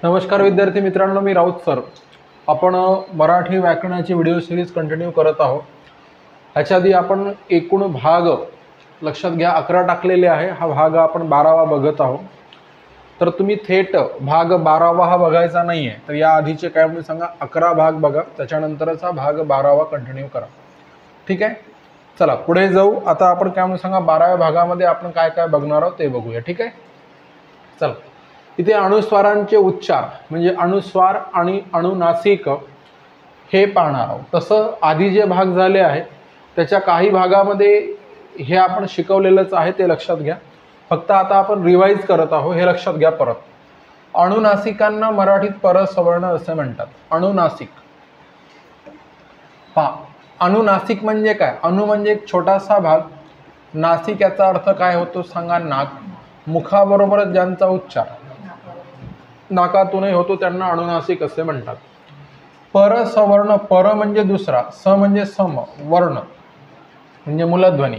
नमस्कार विद्यार्थी मित्रांनो, मी राऊत सर. आपण मराठी व्याकरणाची व्हिडिओ सिरीज कंटिन्यू करत आहोत. ह्याच्या आधी आपण एकूण भाग लक्षात घ्या 11 टाकलेले आहे. हा भाग आपण 12वा बघत आहोत. तर तुम्ही थेट भाग 12वा हा बघायचा नाही आहे, तर या आधीचे काय म्हणून सांगा 11 भाग बघा, त्याच्यानंतरचा भाग 12वा कंटिन्यू करा. ठीक आहे, चला पुढे जाऊ. आता आपण काय म्हणून सांगा 12व्या भागामध्ये आपण काय काय बघणार आहोत ते बघूया. ठीक आहे, चला. इथे अनुस्वारांचे उच्चार म्हणजे अनुस्वार आणि अनुनासिक हे पाहणार आहोत. तसं आधी जे भाग झाले आहेत त्याच्या काही भागामध्ये हे आपण शिकवलेलंच आहे, ते लक्षात घ्या. फक्त आता आपण रिवाइज करत आहोत, हे लक्षात घ्या. परत अनुनासिकांना मराठीत परसवर्ण असे म्हणतात. अनुनासिक पहा, अनुनासिक म्हणजे काय? अनु म्हणजे एक छोटासा भाग, नासिक याचा अर्थ काय होतो सांगा? नाक. मुखाबरोबरच ज्यांचा उच्चार नाकातूनही होतो त्यांना अनुनासिक असे म्हणतात. परसवर्ण, पर म्हणजे दुसरा, स म्हणजे सम, वर्ण म्हणजे मूलध्वनी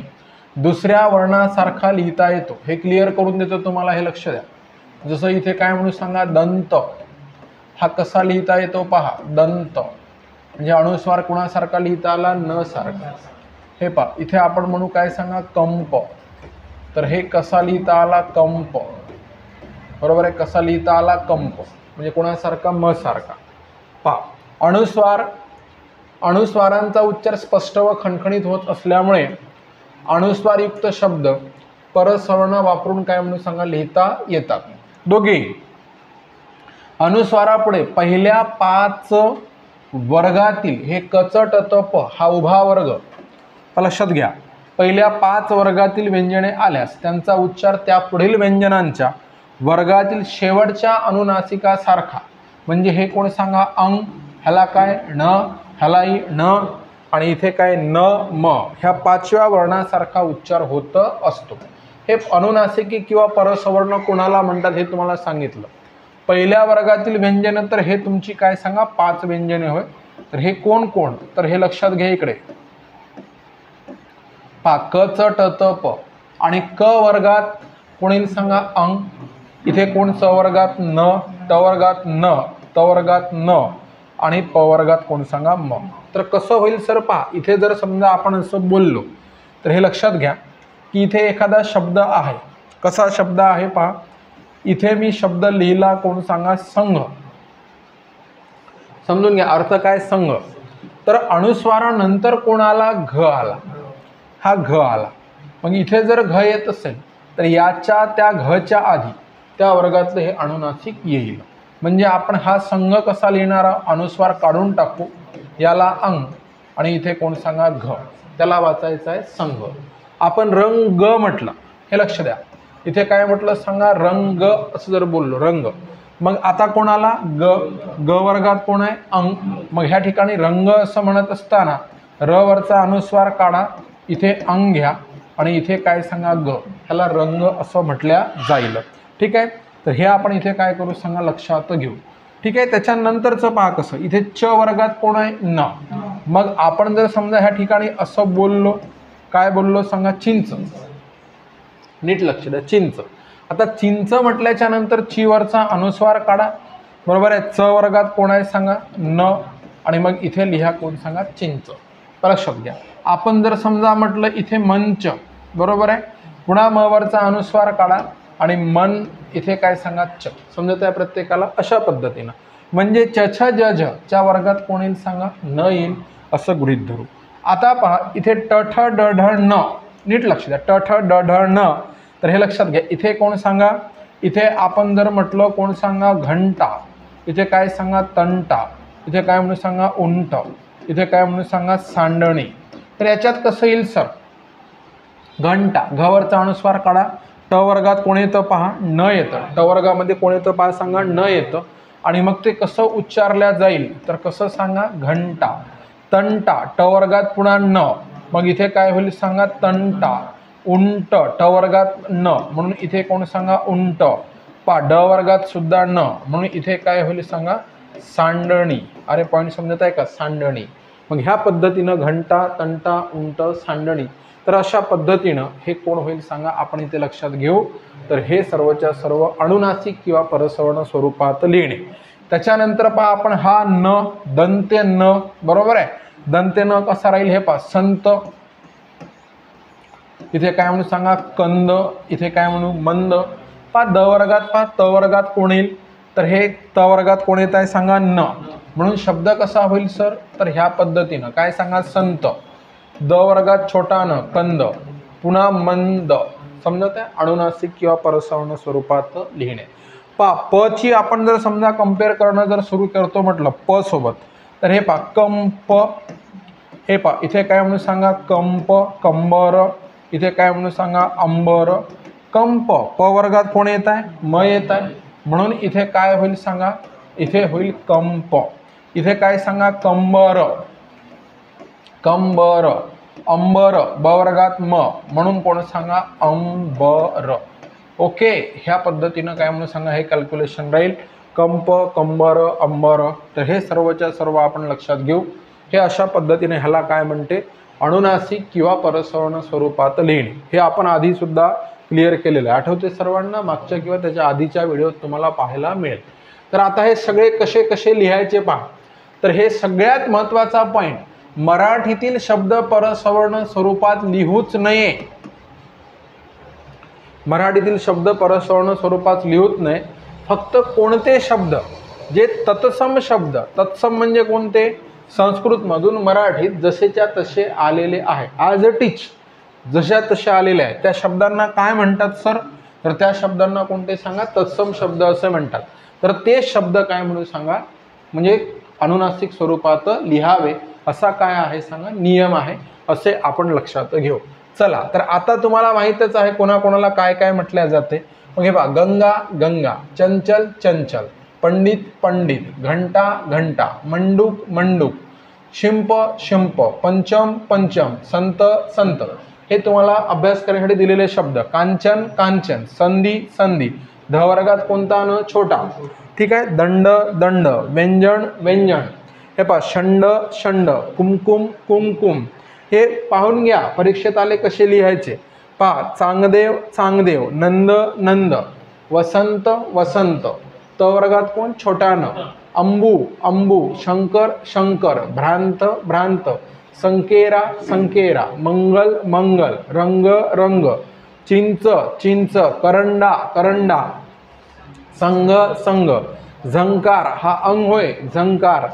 दुसऱ्या वर्णासारखा लिहिता येतो. हे क्लिअर करून देतो तुम्हाला, हे लक्ष द्या. जसं इथे काय म्हणून सांगा दंत, हा कसा लिहिता येतो पहा. दंत म्हणजे अनुस्वार कुणासारखा लिहिता आला? न सारखा. हे पहा इथे आपण म्हणू काय सांगा कंप, तर हे कसा लिहिता आला? कंप. बरोबर आहे, कसा लिहिता आला? कंप म्हणजे कोणासारखा? म सारखा. पहा अनुस्वारांचा उच्चार स्पष्ट व खणखणीत होत असल्यामुळे अनुस्वारयुक्त शब्द परसवर्ण वापरून काय म्हणून सांगा लिहिता येतात. दोघेही अनुस्वारापुढे पहिल्या 5 वर्गातील हे कचट तप हा उभा वर्ग लक्षात घ्या. पहिल्या 5 वर्गातील व्यंजने आल्यास त्यांचा उच्चार त्या पुढील व्यंजनांच्या वर्गातील शेवटच्या अनुनासिकासारखा म्हणजे हे कोण सांगा? अंग. ह्याला काय? न. ह्यालाही न. आणि इथे काय? न म. ह्या 5व्या वर्णासारखा उच्चार होत असतो. हे अनुनासिकी किंवा परसवर्ण कोणाला म्हणतात हे तुम्हाला सांगितलं. पहिल्या वर्गातील व्यंजन तर हे तुमची काय सांगा? 5 व्यंजने होय. तर हे कोण कोण? तर हे लक्षात घ्या इकडे पहा. क च ट त प आणि क वर्गात कोण येईल सांगा? अंग. इथे कोण? च वर्गात न, ट वर्गात न, त वर्गात न आणि प वर्गात कोण सांगा? म. तर कसं होईल सर पहा. इथे जर समजा आपण असं बोललो तर हे लक्षात घ्या की इथे एखादा शब्द आहे. कसा शब्द आहे पहा. इथे मी शब्द लिहिला कोण सांगा? संघ. समजून घ्या अर्थ काय? संघ. तर अनुस्वारानंतर कोण आला? घ आला. हा घ आला. मग इथे जर घ येत असेल तर याच्या त्या घच्या आधी त्या वर्गातलं हे अनुनासिक येईल. म्हणजे आपण हा संघ कसा लिहिणार? अनुस्वार काढून टाकू, याला अंग आणि इथे कोण सांगा? घ. त्याला वाचायचं आहे संघ. आपण रंग म्हटलं, हे लक्ष द्या. इथे काय म्हटलं सांगा? रंग असं जर बोललो रंग, मग आता कोणाला? ग. ग वर्गात कोण आहे? अंग. मग ह्या ठिकाणी रंग असं म्हणत असताना र वरचा अनुस्वार काढा, इथे अंग घ्या आणि इथे काय सांगा? ग. ह्याला रंग असं म्हटल्या जाईल. ठीक आहे, तर हे आपण इथे काय करू सांगा? लक्षात घेऊ. ठीक आहे, त्याच्यानंतरचं पहा कसं. इथे च वर्गात कोण आहे? न. मग आपण जर समजा ह्या ठिकाणी असं बोललो, काय बोललो सांगा? चिंच. नीट लक्ष द्या, चिंच. आता चिंच म्हटल्याच्या नंतर ची वरचा अनुस्वार काढा. बरोबर आहे. च वर्गात कोण आहे सांगा? न. आणि मग इथे लिहा कोण सांगा? चिंच. लक्षात घ्या. आपण जर समजा म्हटलं इथे मंच, बरोबर आहे. पुन्हा म वरचा अनुस्वार काढा आणि मन इथे काय सांगा? च. समजत आहे प्रत्येकाला? अशा पद्धतीनं म्हणजे च छ ज झ च्या वर्गात कोण येईल सांगा? न येईल असं गृहीत धरू. आता पहा इथे ट ठ ड ढ न. नीट लक्ष द्या. ट ठ ड ढ न. तर हे लक्षात घ्या. इथे कोण सांगा? इथे आपण जर म्हटलं कोण सांगा? घंटा. इथे काय सांगा? तंटा. इथे काय म्हणून सांगा? उंट. इथे काय म्हणून सांगा? सांडणी. तर याच्यात कसं येईल सर? घंटा. घ वरचा अनुस्वार काढा. ट वर्गात कोण येतं पहा? न येतं. ट वर्गामध्ये कोण येतं पहा सांगा? न येतं. आणि मग ते कसं उच्चारल्या जाईल तर कसं सांगा? घंटा. तंटा. ट वर्गात पुन्हा न. मग इथे काय होईल सांगा? तंटा. उंट. ट वर्गात न म्हणून इथे कोण सांगा? उंट. पा ड वर्गात सुद्धा न म्हणून इथे काय होईल सांगा? सांडणी. अरे पॉईंट समजत आहे का? सांडणी. मग ह्या पद्धतीनं घंटा, तंटा, उंट, सांडणी, तर अशा पद्धतीनं हे कोण होईल सांगा, आपण इथे लक्षात घेऊ. तर हे सर्वच्या सर्व अनुनासिक किंवा परसवर्ण स्वरूपात लिहिणे. त्याच्यानंतर पहा आपण हा न, दंत्य न, बरोबर आहे. दंत्य न कसा राहील हे पहा, संत, इथे काय म्हणू सांगा, कंद, इथे काय म्हणू, मंद. पहा द वर्गात, पहा त वर्गात कोण येईल, तर हे त वर्गात कोण येत आहे सांगा, न. म्हणून शब्द कसा होईल सर, तर ह्या पद्धतीनं काय सांगा, संत, द वर्गात छोटा न, कंद, पुन्हा मंद. समजत आहे, अनुनासिक किंवा परसवर्ण स्वरूपात लिहिणे. पहा प ची आपण जर समजा कम्पेअर करणं जर सुरू करतो म्हटलं प सोबत, तर हे पहा कंप, हे पहा इथे काय म्हणून सांगा, कंप, कंबर, इथे काय म्हणून सांगा, अंबर, कंप. प वर्गात कोण येत आहे, म येत आहे. म्हणून इथे काय होईल सांगा, इथे होईल कंप. इथे काय सांगा, कंबर, कंबर, अंबर, ब वर्गात म, म्हणून कोण सांगा, अंबर. ओके, ह्या पद्धतीनं काय म्हणून सांगा, हे कॅल्क्युलेशन राहील. कंप, कंबर, अंबर. तर हे सर्वच्या सर्व आपण लक्षात घेऊ. हे अशा पद्धतीने ह्याला काय म्हणते, अनुनासिक किंवा परसवर्ण स्वरूपात लिहिणे. हे आपण आधी सुद्धा क्लिअर केलेलं आहे, आठवते सर्वांना, मागच्या किंवा त्याच्या आधीच्या व्हिडिओत तुम्हाला पाहायला मिळेल. तर आता हे सगळे कसे कसे लिहायचे पहा. तर हे सगळ्यात महत्त्वाचा पॉईंट, मराठीतील शब्द परसवर्ण स्वरूपात लिहूच नये. मराठीतील शब्द परसवर्ण स्वरूपात लिहूच नये. फक्त कोणते शब्द जे तत्सम शब्द, तत्सम म्हणजे कोणते, संस्कृतमधून मराठीत जसेच्या तसे आलेले आहे, ॲज इट इज, जशा तसे आलेले आहे, त्या शब्दांना काय म्हणतात सर, तर त्या शब्दांना कोणते सांगा, तत्सम शब्द असे म्हणतात. तर ते शब्द काय म्हणून सांगा, म्हणजे अनुनासिक स्वरूपात लिहावे, असा काय आहे सांगा, नियम आहे, असे आपण लक्षात घेऊ. चला, तर आता तुम्हाला माहीतच आहे कोणाकोणाला काय काय म्हटल्या जाते. मग हे पहा, गंगा, गंगा, चंचल, चंचल, पंडित, पंडित, घंटा, घंटा, मंडूक, मंडूक, शिंप, शिंप, पंचम, पंचम, संत, संत. हे तुम्हाला अभ्यास करण्यासाठी दिलेले शब्द. कांचन, कांचन, संधी, संधी, ध वर्गात कोणता न, छोटा. ठीक आहे. दंड, दंड, व्यंजन, व्यंजन. हे पहा, शंड, शंड, कुमकुम, कुमकुम. हे पाहून घ्या परीक्षेत आले कसे लिहायचे. पहा, चांगदेव, चांगदेव, नंद, नंद, वसंत, वसंत, त वर्गात कोण, छोटा न. अंबू, अंबू, शंकर, शंकर, भ्रांत, भ्रांत, संकेरा, संकेरा, मंगल, मंगल, रंग, रंग, चिंच, चिंच, करंडा, करंडा, संघ, संघ, झंकार, हा अंग होय, झंकार,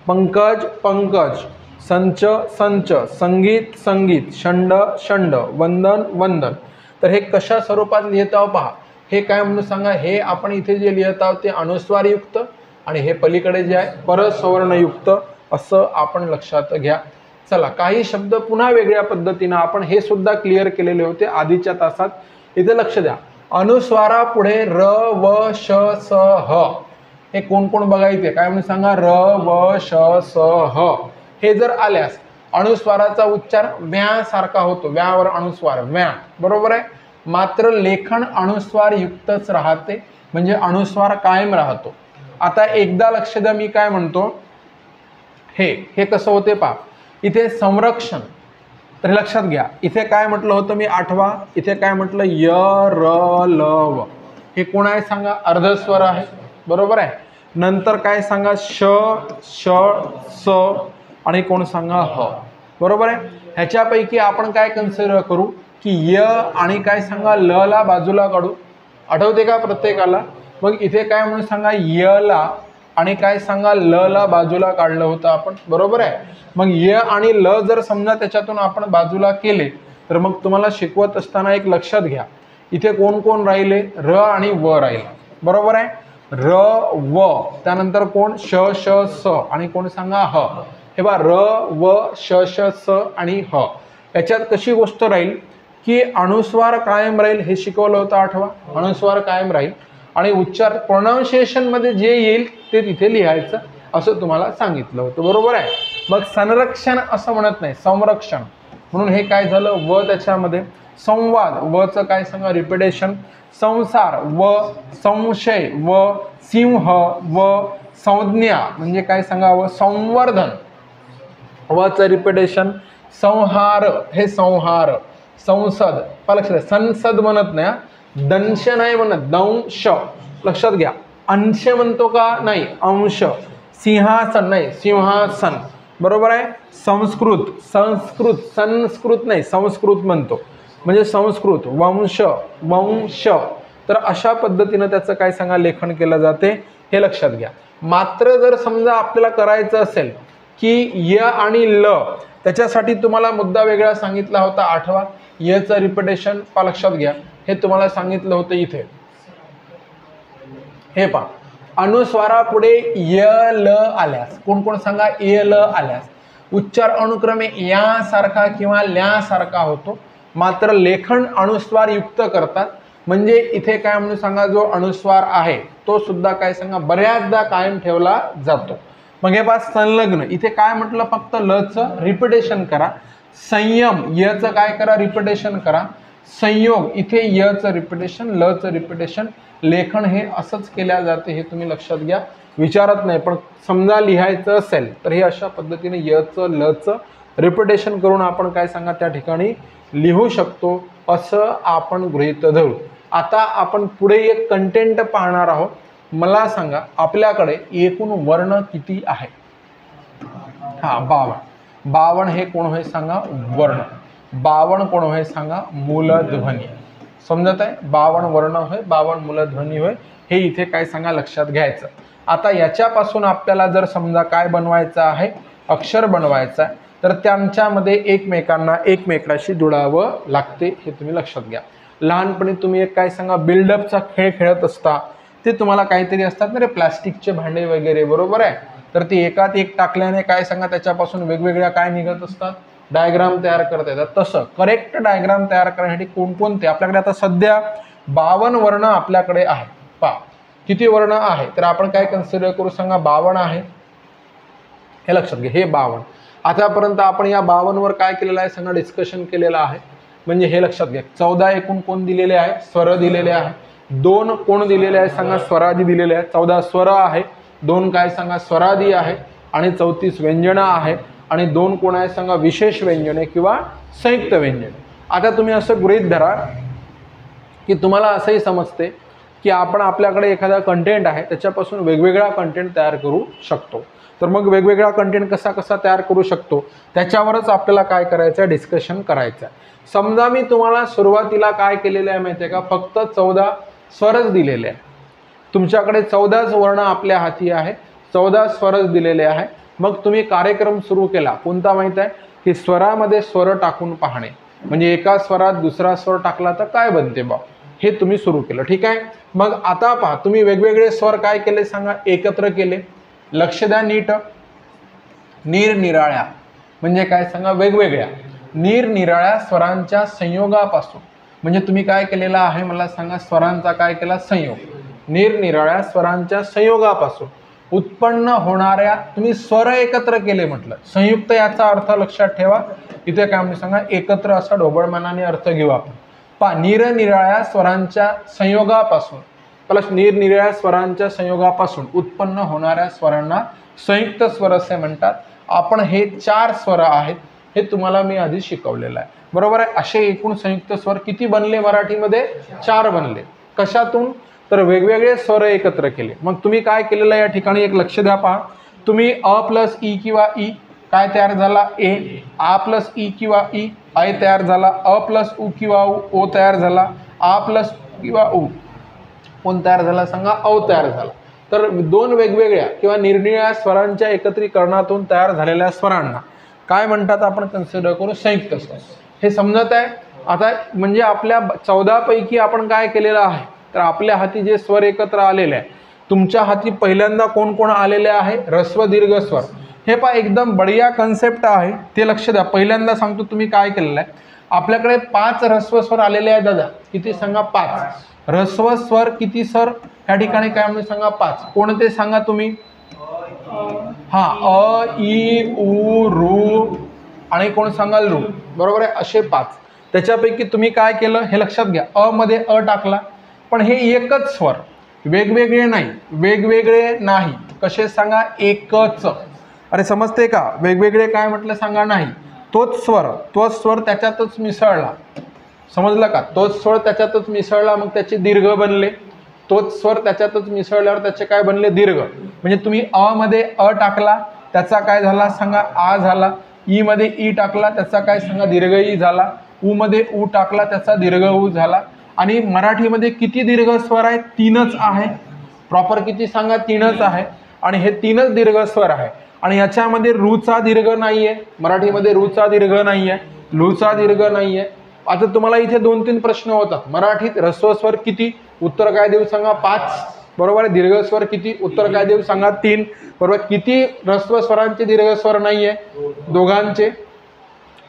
पंकज, पंकज, संच, संच, संगीत, संगीत, शंड, शंड, वंदन, वंदन. तर हे कशा स्वरूपात लिहित आहोत पहा. हे काय म्हणून सांगा, हे आपण इथे जे लिहित आहोत ते अनुस्वारयुक्त आणि हे पलीकडे जे आहे परसवर्णयुक्त, असं आपण लक्षात घ्या. चला, काही शब्द पुन्हा वेगळ्या पद्धतीनं आपण हे सुद्धा क्लिअर केलेले होते आधीच्या तासात. इथे लक्ष द्या, अनुस्वारापुढे र, व, श, स, ह हे कोण कोण बघायचे, काय म्हणून सांगा, र, व, श, स, ह. हे जर आल्यास अनुस्वाराचा उच्चार व्यासारखा होतो, व्यावर अनुस्वार, व्या, बरोबर आहे. मात्र लेखन अनुस्वार युक्तच राहते, म्हणजे अनुस्वार कायम राहतो. आता एकदा लक्ष द्या, मी काय म्हणतो, हे कसं होते पहा. इथे संरक्षण, तर लक्षात घ्या, इथे काय म्हटलं होतं मी, आठवा, इथे काय म्हटलं, य, र, ल, व. हे कोण आहे सांगा, अर्धस्वर आहे, बरोबर आहे. नंतर काय सांगा, श, श, स आणि कोण सांगा, ह, बरोबर आहे. ह्याच्यापैकी आपण काय कन्सिडर करू की य आणि काय सांगा, ल ला बाजूला काढू, आठवते का प्रत्येकाला. मग इथे काय म्हणून सांगा, य ला आणि काय सांगा, ल ला बाजूला काढलं होतं आपण, बरोबर आहे. मग य आणि ल जर समजा त्याच्यातून आपण बाजूला केले, तर मग तुम्हाला शिकवत असताना एक लक्षात घ्या, इथे कोण कोण राहिले, र आणि व राहिला, बरोबर आहे. र, व, त्यानंतर कोण, श, श, स आणि कोण सांगा, ह. हे बा, र, व, श, श, स आणि ह. याच्यात कशी गोष्ट राहील की अनुस्वार कायम राहील, हे शिकवलं होतं आठवा. अनुस्वार कायम राहील आणि उच्चार प्रोनाउन्सिएशनमध्ये जे येईल ते तिथे लिहायचं, असं तुम्हाला सांगितलं होतं, बरोबर आहे. मग संरक्षण असं म्हणत नाही, संरक्षण. म्हणून हे काय झालं, व त्याच्यामध्ये. संवाद, वचं काय सांगा, रिपिटेशन. संसार, व. संशय, व. सिंह, व. संज्ञा म्हणजे काय सांगा, व. संवर्धन, वचं रिपिटेशन संहार, हे संहार. संसद, लक्षात घ्या, संसद म्हणत नाही, दंश नाही म्हणत, दंश, लक्षात घ्या. अंश म्हणतो का, नाही, अंश. सिंहासन नाही, सिंहासन, बरोबर आहे. संस्कृत, संस्कृत, संस्कृत नाही, संस्कृत म्हणतो, म्हणजे संस्कृत. वंश, वंश. तर अशा पद्धतीनं त्याचं काय सांगा लेखन केलं जाते, हे लक्षात घ्या. मात्र जर समजा आपल्याला करायचं असेल की य आणि ल, त्याच्यासाठी तुम्हाला मुद्दा वेगळा सांगितला होता, आठवा. यचं रिपिटेशन लक्षात घ्या, हे तुम्हाला सांगितलं होतं इथे. हे पहा, अनुस्वारापुढे य ल आल्यास, कोण कोण सांगा, य ल आल्यास उच्चार अनुक्रमे यासारखा किंवा ल्यासारखा होतो. मात्र लेखन अनुस्वार युक्त करतात, म्हणजे इथे काय म्हणून सांगा, जो अनुस्वार आहे तो सुद्धा काय सांगा बऱ्याचदा कायम ठेवला जातो. मग हे पहा, संलग्न, इथे काय म्हटलं, फक्त लचं रिपिटेशन करा. संयम, यचं काय करा, रिपिटेशन करा. संयोग, इथे यचं रिपिटेशन, लचं रिपिटेशन. लेखन हे असंच केल्या जाते, हे तुम्ही लक्षात घ्या. विचारत नाही, पण समजा लिहायचं असेल तर हे अशा पद्धतीने यचं लचं रिपिटेशन करून आपण काय सांगा त्या ठिकाणी लिहू शकतो, असं आपण गृहीत धरू. आता आपण पुढे एक कंटेंट पाहणार आहोत. मला सांगा, आपल्याकडे एकूण वर्ण किती आहे? हा, 52. 52 हे कोण होय सांगा, वर्ण. 52 कोण होय सांगा, मूलध्वनी. समजत आहे, 52 वर्ण होय, 52 मूलध्वनी होय, हे इथे काय सांगा लक्षात घ्यायचं. आता याच्यापासून आपल्याला जर समजा काय बनवायचं आहे, अक्षर बनवायचं आहे, तर त्यांच्यामध्ये एकमेकांशी जुळावं लागते, हे तुम्ही लक्षात घ्या. लहानपणी तुम्ही एक काय सांगा बिल्डअपचा खेळ खेळत असता, ते तुम्हाला काहीतरी असतात ना रे, प्लास्टिकचे भांडे वगैरे, बरोबर आहे. तर ते एकात एक टाकल्याने काय सांगा त्याच्यापासून वेगवेगळ्या काय निघत असतात, डायग्राम तयार करता येतात. तसं करेक्ट डायग्राम तयार करण्यासाठी कोणकोणते आपल्याकडे आता सध्या 52 वर्ण आपल्याकडे आहे. पहा किती वर्ण आहे, तर आपण काय कन्सिडर करू सांगा, 52 आहे, हे लक्षात घ्या. हे 52. आतापर्यंत आपण या 52 वर काय केलेलं आहे सांगा, डिस्कशन केलेलं आहे. म्हणजे हे लक्षात घ्या, 14 एकूण कोण दिलेले आहे, स्वर दिलेले आहे. 2 कोण दिलेले आहे सांगा, स्वरादी दिलेले आहे. 14 स्वर आहे, 2 काय सांगा स्वरादी आहे, आणि 34 व्यंजन आहे, आणि 2 कोण आहे सांगा विशेष व्यंजने किंवा संयुक्त व्यंजने. आता तुम्ही असं गृहीत धरा की तुम्हाला असंही समजते की आपण आपल्याकडे एखादा कंटेंट आहे, त्याच्यापासून वेगवेगळा कंटेंट तयार करू शकतो. तर मग वेगवेगळा कंटेंट कसा तयार करू शकतो, त्याच्यावरच आपल्याला काय करायचं आहे, डिस्कशन करायचं आहे. समजा मी तुम्हाला सुरुवातीला काय केलेलं आहे माहिती आहे का, फक्त 14 स्वरच दिलेले आहे. तुमच्याकडे 14च वर्ण आपल्या हाती आहे, 14 स्वरच दिलेले आहे. मग तुम्ही कार्यक्रम सुरू केला, कोणता माहिती आहे की स्वरामध्ये स्वर टाकून पाहणे, म्हणजे एका स्वरात दुसरा स्वर टाकला तर काय बनते बा, हे तुम्ही सुरू केलं. ठीक आहे. मग आता पहा, तुम्ही वेगवेगळे स्वर काय केले सांगा, एकत्र केले. लक्ष द्या नीट. निरनिराळ्या म्हणजे काय सांगा, वेगवेगळ्या निरनिराळ्या स्वरांच्या संयोगापासून, म्हणजे तुम्ही काय केलेला आहे मला सांगा, स्वरांचा काय केला संयोग. निरनिराळ्या स्वरांच्या संयोगापासून उत्पन्न होणाऱ्या, तुम्ही स्वर एकत्र केले म्हटलं, संयुक्त याचा अर्थ लक्षात ठेवा. इथे काय म्हणजे सांगा, एकत्र असा ढोबळमानाने अर्थ घेऊ आपण. पहा, निरनिराळ्या स्वरांच्या संयोगापासून, प्लस निरनिराळ्या स्वरांच्या संयोगापासून उत्पन्न होणाऱ्या स्वरांना संयुक्त स्वर असे म्हणतात. आपण हे 4 स्वर आहेत, हे तुम्हाला मी आधी शिकवलेलं आहे, बरोबर आहे. असे एकूण संयुक्त स्वर किती बनले मराठीमध्ये, 4 बनले. कशातून, तर वेगवेगळे स्वर एकत्र केले. मग तुम्ही काय केलेलं आहे या ठिकाणी एक लक्ष द्या. पहा, तुम्ही अ प्लस ई किंवा ई काय तयार झाला, ए. आ प्लस ई किंवा ई, आय तयार झाला. अ प्लस उ किंवा ओ तयार झाला. आ प्लस किंवा उ कोण तयार झाला सांगा, औ तयार झाला. तर 2 वेगवेगळ्या किंवा निरनिराळ्या स्वरांच्या एकत्रीकरणातून तयार झालेल्या स्वरांना काय म्हणतात आपण कन्सिडर करू, संयुक्त स्वर. हे समजत आहे. आता म्हणजे आपल्या 14 पैकी आपण काय केलेलं आहे, तर आपल्या हाती जे स्वर एकत्र आलेले आहे, तुमच्या हाती पहिल्यांदा कोण कोण आलेले आहे, ऱ्हस्व दीर्घ स्वर. हे पहा एकदम बढिया कन्सेप्ट आहे, ते लक्ष द्या. पहिल्यांदा सांगतो तुम्ही काय केलेलं आहे, आपल्याकडे 5 ऱ्हस्व स्वर आलेले आहेत दादा, किती सांगा, 5. ऱ्हस्व स्वर किती सर या ठिकाणी काय म्हणून सांगा, 5. कोणते सांगा तुम्ही, हा, अ ई उ रू आणि कोण सांगाल रू, बरोबर आहे. असे 5. त्याच्यापैकी तुम्ही काय केलं हे लक्षात घ्या, अ मध्ये अ टाकला, पण हे एकच स्वर, वेगवेगळे नाही, वेगवेगळे नाही, कसे सांगा, एकच. अरे समजते का? वेगवेगळे काय म्हटलं सांगा? नाही, तोच स्वर त्याच्यातच मिसळला. समजलं का? तोच स्वर त्याच्यातच मिसळला, मग त्याचे दीर्घ बनले. तोच स्वर त्याच्यातच मिसळल्यावर त्याचे काय बनले? दीर्घ. म्हणजे तुम्ही अ मध्ये अ टाकला, त्याचा काय झाला सांगा? आ झाला. ई मध्ये ई टाकला, त्याचा काय सांगा? दीर्घ ई झाला. उ मध्ये उ टाकला, त्याचा दीर्घ उ झाला. आणि मराठीमध्ये किती दीर्घ स्वर आहेत? 3च आहे. प्रॉपर किती सांगा? 3च आहे. आणि हे 3च दीर्घ स्वर आहे. आणि याच्यामध्ये रूचा दीर्घ नाहीये. मराठीमध्ये रूचा दीर्घ नाहीये, लूचा दीर्घ नाहीये. आता तुम्हाला इथे 2-3 प्रश्न होतात. मराठीत ऱ्हस्व स्वर किती? उत्तर काय देऊ सांगा? 5. बरोबर आहे. दीर्घ स्वर किती? उत्तर काय देऊ सांगा? 3. बरोबर. किती ऱ्हस्व स्वरांचे दीर्घ स्वर नाहीये? दोघांचे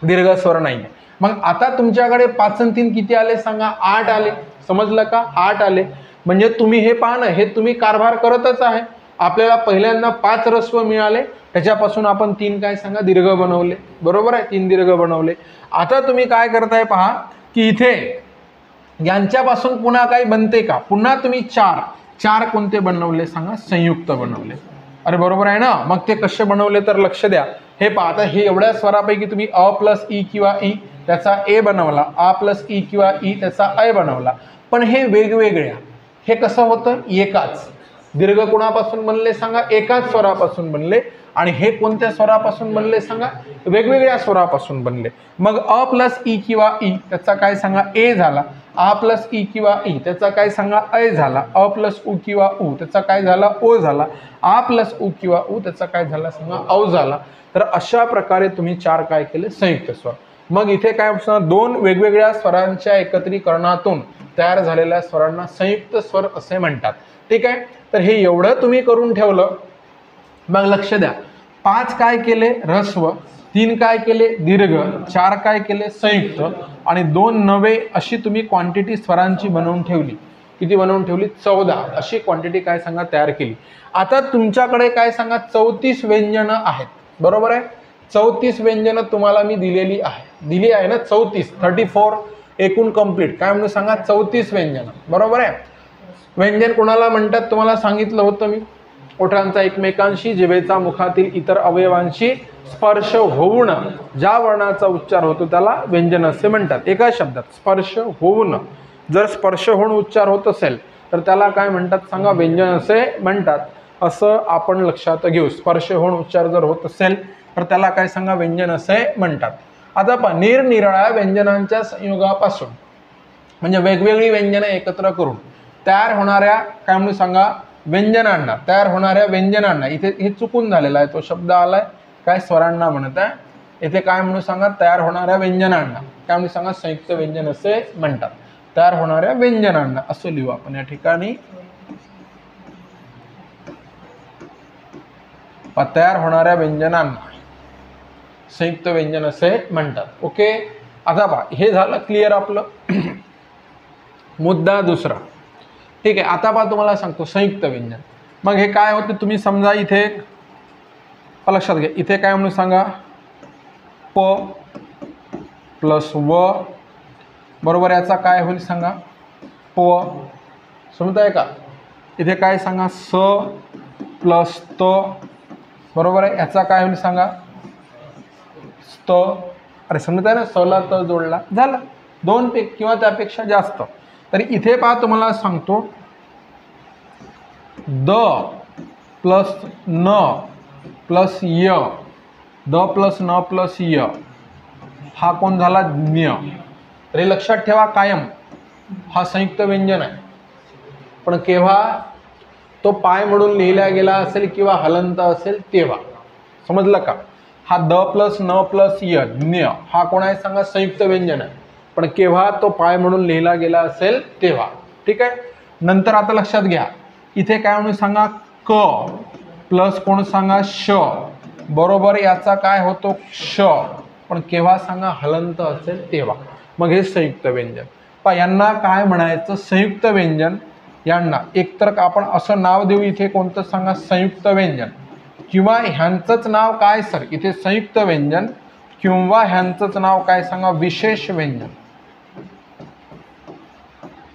दीर्घ स्वर नाहीये. मग आता तुमच्याकडे 5 आणि 3 किती आले सांगा? 8 आले. समजलं का? 8 आले. म्हणजे तुम्ही हे पहा ना, हे तुम्ही कारभार करतच आहे. आपल्याला पहिल्यांदा 5 ऱ्हस्व मिळाले, त्याच्यापासून आपण 3 काय सांगा? दीर्घ बनवले. बरोबर आहे. 3 दीर्घ बनवले. आता तुम्ही काय करताय पहा, की इथे यांच्यापासून पुन्हा काही बनते का? पुन्हा तुम्ही 4 कोणते बनवले सांगा? संयुक्त बनवले. अरे बरोबर आहे ना? मग ते कसे बनवले तर लक्ष द्या. हे पहा, आता हे एवढ्या स्वरापैकी तुम्ही अ प्लस ई किंवा ई त्याचा ए बनवला, आ प्लस ई किंवा ई त्याचा ऐ बनवला. पण हे वेगवेगळ्या, हे कसं होतं? एकाच दीर्घ कोणापासून बनले सांगा? एकाच स्वरापासून बनले. आणि हे कोणत्या स्वरापासून बनले सांगा? वेगवेगळ्या स्वरापासून बनले. मग अ प्लस ई किंवा ई त्याचा काय सांगा? ए झाला. आ प्लस ई किंवा ई त्याचा काय सांगा? ऐ झाला. अ प्लस उ किंवा उ त्याचा काय झाला? ओ झाला. आ प्लस उ किंवा उ त्याचा काय झाला सांगा? औ झाला. तर अशा प्रकारे तुम्ही 4 काय केले? संयुक्त स्वर. मग इथे काय असणार? 2 वेगवेगळ्या स्वरांच्या एकत्रीकरणातून तयार झालेल्या स्वरांना संयुक्त स्वर असे म्हणतात. ठीक आहे. तर हे एवढं तुम्ही करून ठेवलं. मग लक्ष द्या, 5 काय केले? ऱ्हस्व. 3 काय केले? दीर्घ. 4 काय केले? संयुक्त. आणि 2 नवे अशी तुम्ही क्वांटिटी स्वरांची बनवून ठेवली. किती बनवून ठेवली? 14 अशी क्वांटिटी काय सांगा? तयार केली. आता तुमच्याकडे काय सांगा? 34 व्यंजनं आहेत. बरोबर आहे. 34 व्यंजनं तुम्हाला मी दिलेली आहे ना? 34 एकूण कंप्लीट काय म्हणून सांगा? 34 व्यंजनं. बरोबर आहे. व्यंजन कोणाला म्हणतात तुम्हाला सांगितलं होतं मी. ओठांचा एकमेकांशी, जिभेचा मुखातील इतर अवयवांशी स्पर्श होऊन ज्या वर्णाचा उच्चार होतो त्याला व्यंजन असे म्हणतात. एका शब्दात स्पर्श होऊन. जर स्पर्श होऊन उच्चार होत असेल तर त्याला काय म्हणतात सांगा? व्यंजन असे म्हणतात. असं आपण लक्षात घेऊ. स्पर्श होऊन उच्चार जर होत असेल तर त्याला काय सांगा? व्यंजन असे म्हणतात. आता पहा, निरनिराळ्या व्यंजनांच्या संयोगापासून म्हणजे वेगवेगळी व्यंजनं एकत्र करून तयार होणाऱ्या काय म्हणून सांगा? व्यंजनांना. तयार होणाऱ्या व्यंजनांना. इथे हे चुकून झालेला आहे, तो शब्द आलाय काय? स्वरांना म्हणत आहे. इथे काय म्हणून सांगा? तयार होणाऱ्या व्यंजनांना काय म्हणून सांगा? संयुक्त व्यंजन असे म्हणतात. तयार होणाऱ्या व्यंजनांना असं लिहू आपण या ठिकाणी. तयार होणाऱ्या व्यंजनांना संयुक्त व्यंजन असे म्हणतात. ओके. आता पहा, हे झालं क्लिअर आपलं. मुद्दा दुसरा. ठीक आहे. आता पहा, तुम्हाला सांगतो संयुक्त व्यंजन. मग हे काय होते? तुम्ही समजा इथे लक्षात घ्या. इथे काय म्हणून सांगा? प प्लस व. बरोबर. याचा काय होईल सांगा? प. समजताय का? इथे काय सांगा? स प्लस त. बरोबर आहे. याचा काय होईल सांगा? स्त. अरे समजताय ना? सला त जोडला, झालं. 2 किंवा त्यापेक्षा जास्त. तरी इथे पहा, तुम्हाला सांगतो द प्लस न प्लस य. द प्लस न प्लस य हा कोण झाला? ज्ञ. तरी लक्षात ठेवा, कायम हा संयुक्त व्यंजन आहे. पण केव्हा तो पाय म्हणून लिहिला गेला असेल किंवा हलंत असेल तेव्हा. समजलं का? हा द प्लस न प्लस य ज्ञ हा कोण आहे सांगा? संयुक्त व्यंजन आहे. पण केव्हा तो पाय म्हणून लिहिला गेला असेल तेव्हा. ठीक आहे. नंतर आता लक्षात घ्या, इथे काय म्हणून सांगा? क प्लस कोण सांगा? श. बरोबर. याचा काय होतो? श. पण केव्हा सांगा? हलंत असेल तेव्हा. मग हे संयुक्त व्यंजन. पहा, यांना काय म्हणायचं? संयुक्त व्यंजन. यांना एकतर आपण असं नाव देऊ इथे, कोणतं सांगा? संयुक्त व्यंजन. किंवा ह्यांचंच नाव काय सर? इथे संयुक्त व्यंजन. किंवा ह्यांचंच नाव काय सांगा? विशेष व्यंजन.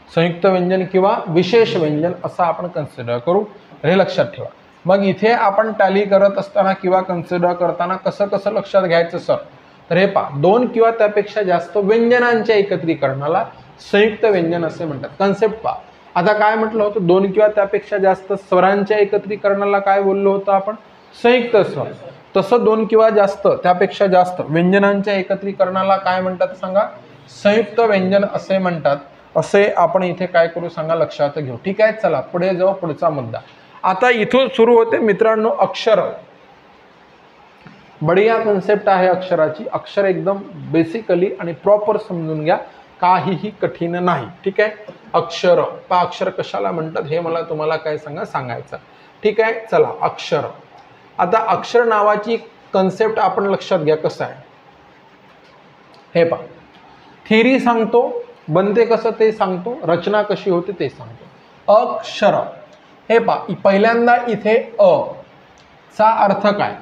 संयुक्त व्यंजन किंवा विशेष व्यंजन असं आपण कन्सिडर करू. हे लक्षात ठेवा. मग इथे आपण टॅली करत असताना किंवा कन्सिडर करताना कसं कसं लक्षात घ्यायचं सर, तर हे पहा, 2 किंवा त्यापेक्षा जास्त व्यंजनांच्या एकत्रीकरणाला संयुक्त व्यंजन असे म्हणतात. कन्सेप्ट पहा. आता काय म्हटलं होतं, 2 किंवा त्यापेक्षा जास्त स्वरांच्या एकत्रीकरणाला काय बोललो होतं आपण, संयुक्त स्वर. तसं 2 किंवा जास्त त्यापेक्षा जास्त व्यंजनांच्या एकत्रीकरणाला काय म्हणतात सांगा, संयुक्त व्यंजन असे म्हणतात. असे आपण इथे काय करू सांगा, लक्षात घेऊ. ठीक आहे, चला पुढे जाऊ. पुढचा मुद्दा आता इथून सुरू होते मित्रांनो, अक्षर. बढिया कन्सेप्ट आहे अक्षराची. अक्षर एकदम बेसिकली आणि प्रॉपर समजून घ्या, काहीही कठीण नाही. ठीक आहे, अक्षर पहा, अक्षर कशाला म्हणतात हे मला तुम्हाला काय सांगायचं. ठीक आहे, चला अक्षर. आता अक्षर नावाची कन्सेप्ट आपण लक्षात घ्या कसं आहे. हे पहा, थिअरी सांगतो, बनते कसं ते सांगतो, रचना कशी होते ते सांगतो. अक्षर हे पहा, पहिल्यांदा इथे अ चा अर्थ काय,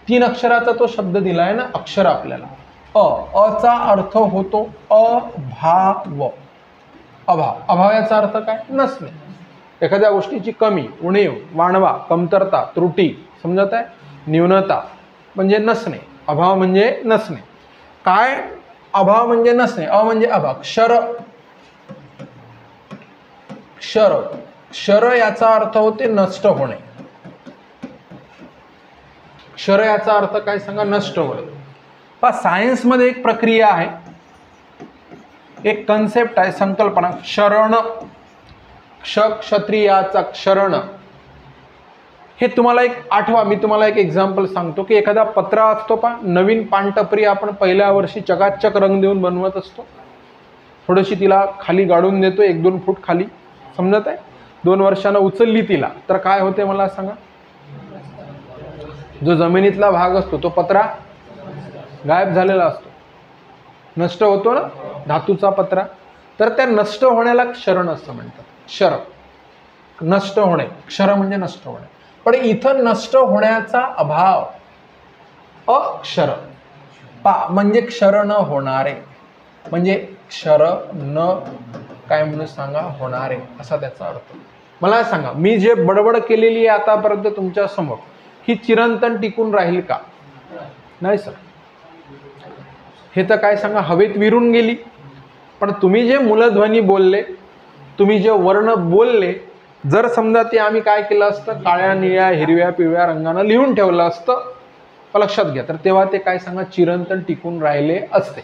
3 अक्षराचा तो शब्द दिला आहे ना अक्षर आपल्याला. अ चा अर्थ होतो अभाव. अभाव, अभाव याचा अर्थ काय, नसणे. एखाद्या गोष्टीची कमी, उणीव, वाणवा, कमतरता, त्रुटी, समजत आहे, न्यूनता म्हणजे नसणे. अभाव म्हणजे नसणे. काय, अभाव म्हणजे नसणे. अ म्हणजे अभाव. क्षर, क्षर, क्षर याचा अर्थ होते नष्ट होणे. क्षर याचा अर्थ काय सांगा, नष्ट होणे. पहा, सायन्समध्ये एक प्रक्रिया आहे, एक कन्सेप्ट आहे, संकल्पना, क्षरण. क्षत्रियाचा क्षरण. हे तुम्हाला एक आठवा. मी तुम्हाला एक एक्झाम्पल सांगतो की एखादा पत्रा असतो पहा, नवीन पानटपरी आपण पहिल्या वर्षी चकाचक रंग देऊन बनवत असतो. थोडीशी तिला खाली गाडून देतो, 1-2 फूट खाली, समजत आहे. 2 वर्षांना उचलली तिला तर काय होते मला सांगा, जो जमिनीतला भाग असतो तो पत्रा गायब झालेला असतो, नष्ट होतो ना, धातूचा पत्रा. तर त्या नष्ट होण्याला क्षरण असं म्हणतात. क्षर, नष्ट होणे. क्षर म्हणजे नष्ट होणे. पण इथं नष्ट होण्याचा अभाव, अक्षर. पा म्हणजे क्षर न होणारे, म्हणजे क्षर न काय म्हणून सांगा, होणारे, असा त्याचा अर्थ. मला सांगा, मी जे बडबड केलेली आहे आतापर्यंत तुमच्या समोर, ही चिरंतन टिकून राहील का, नाही सर. हे तर काय सांगा, हवेत विरून गेली. पण तुम्ही जे मूलध्वनी बोलले, तुम्ही जे वर्ण बोलले, जर समजा ते आम्ही काय केलं असतं, काळ्या, निळ्या, हिरव्या, पिवळ्या रंगानं लिहून ठेवलं असतं, लक्षात घ्या, तर तेव्हा ते काय सांगा, चिरंतन टिकून राहिले असते.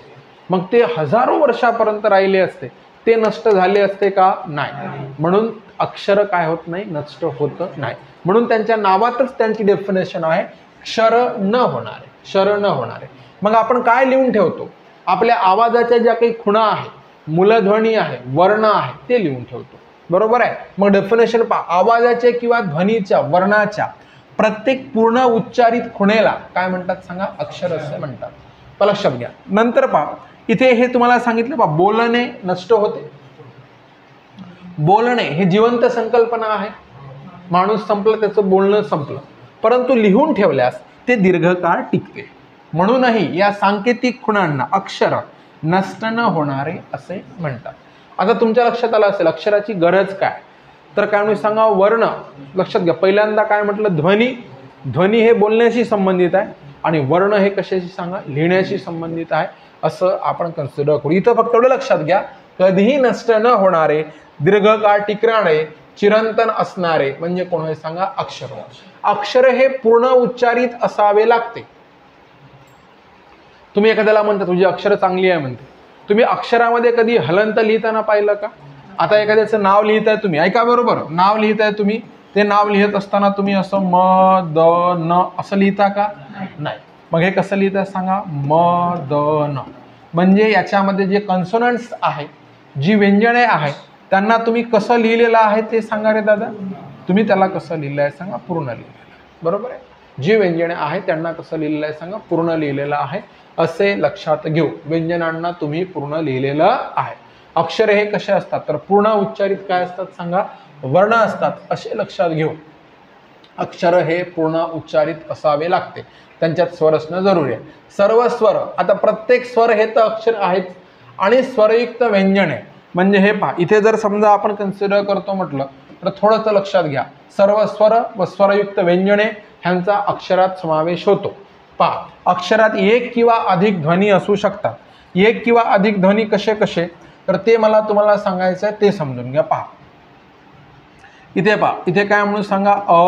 मग ते हजारो वर्षापर्यंत राहिले असते. ते नष्ट झाले असते का, नाही. म्हणून अक्षर काय होत नाही, नष्ट होत नाही. म्हणून त्यांच्या नावातच त्यांची डेफिनेशन आहे, क्षर न होणारे. क्षर न होणारे. मग आपण काय लिहून ठेवतो, आपल्या आवाजाच्या ज्या काही खुणा आहेत, मूलध्वनी आहे, वर्ण आहे, ते लिहून ठेवतो. बरोबर आहे. मग डेफिनेशन पहा, आवाजाचे किंवा ध्वनीच्या, वर्णाच्या प्रत्येक पूर्ण उच्चारित खुणेला काय म्हणतात सांगा, अक्षर असे म्हणतात. लक्षात घ्या. नंतर पहा, इथे हे तुम्हाला सांगितलं पहा, बोलणे नष्ट होते. बोलणे हे जिवंत संकल्पना आहे. माणूस संपला, त्याचं बोलणं संपलं, परंतु लिहून ठेवल्यास ते दीर्घकाळ टिकते. म्हणूनही या सांकेतिक खुणांना अक्षर नष्ट न होणारे असे म्हणतात. आता तुमच्या लक्षात आलं असेल अक्षराची गरज काय, तर काय म्हणून सांगा, वर्ण. लक्षात घ्या, पहिल्यांदा काय म्हटलं, ध्वनी. ध्वनी हे बोलण्याशी संबंधित आहे आणि वर्ण हे कशाशी सांगा, लिहिण्याशी संबंधित आहे, असं आपण कन्सिडर करू. इथं फक्त एवढं लक्षात घ्या, कधीही नष्ट न होणारे, दीर्घकाळ टिकणारे, चिरंतन असणारे म्हणजे कोण हे सांगा, अक्षर. अक्षर हे पूर्ण उच्चारित असावे लागते. तुम्ही एखाद्याला म्हणता तुझी अक्षर चांगली आहे म्हणते, तुम्ही अक्षरामध्ये कधी हलंत लिहिताना पाहिलं का? आता एखाद्याचं नाव लिहिताय तुम्ही, ऐका बरोबर, नाव लिहिताय तुम्ही, ते नाव लिहित असताना तुम्ही असं म द न असं लिहिता का? नाही. मग हे कसं लिहिताय सांगा, म द न. म्हणजे याच्यामध्ये जे कन्सोनंट्स आहे, जी व्यंजने आहेत, त्यांना तुम्ही कसं लिहिलेलं आहे ते सांगा रे दादा. तुम्ही त्याला कसं लिहिलं आहे सांगा, पूर्ण लिहिलेलं. बरोबर आहे. जी व्यंजने आहेत त्यांना कसं लिहिलेलं आहे सांगा, पूर्ण लिहिलेलं आहे, असे लक्षात घेऊ. व्यंजनांना तुम्ही पूर्ण लिहिलेलं आहे. अक्षर हे कसे असतात, तर पूर्ण उच्चारित काय असतात सांगा, वर्ण असतात, असे लक्षात घेऊ. अक्षर हे पूर्ण उच्चारित असावे लागते, त्यांच्यात स्वर असणं जरुरी आहे. सर्व स्वर, आता प्रत्येक स्वर हे तर अक्षर आहेत आणि स्वरयुक्त व्यंजने म्हणजे हे पहा, इथे जर समजा आपण कन्सिडर करतो म्हटलं तर थोडंसं लक्षात घ्या, सर्व स्वर व स्वरयुक्त व्यंजने ह्यांचा अक्षरात समावेश होतो. पहा, अक्षरात एक किंवा अधिक ध्वनी असू शकतात. एक किंवा अधिक ध्वनी कसे कसे, तर ते मला तुम्हाला सांगायचं आहे, ते समजून घ्या. पहा इथे, पहा इथे काय म्हणून सांगा, अ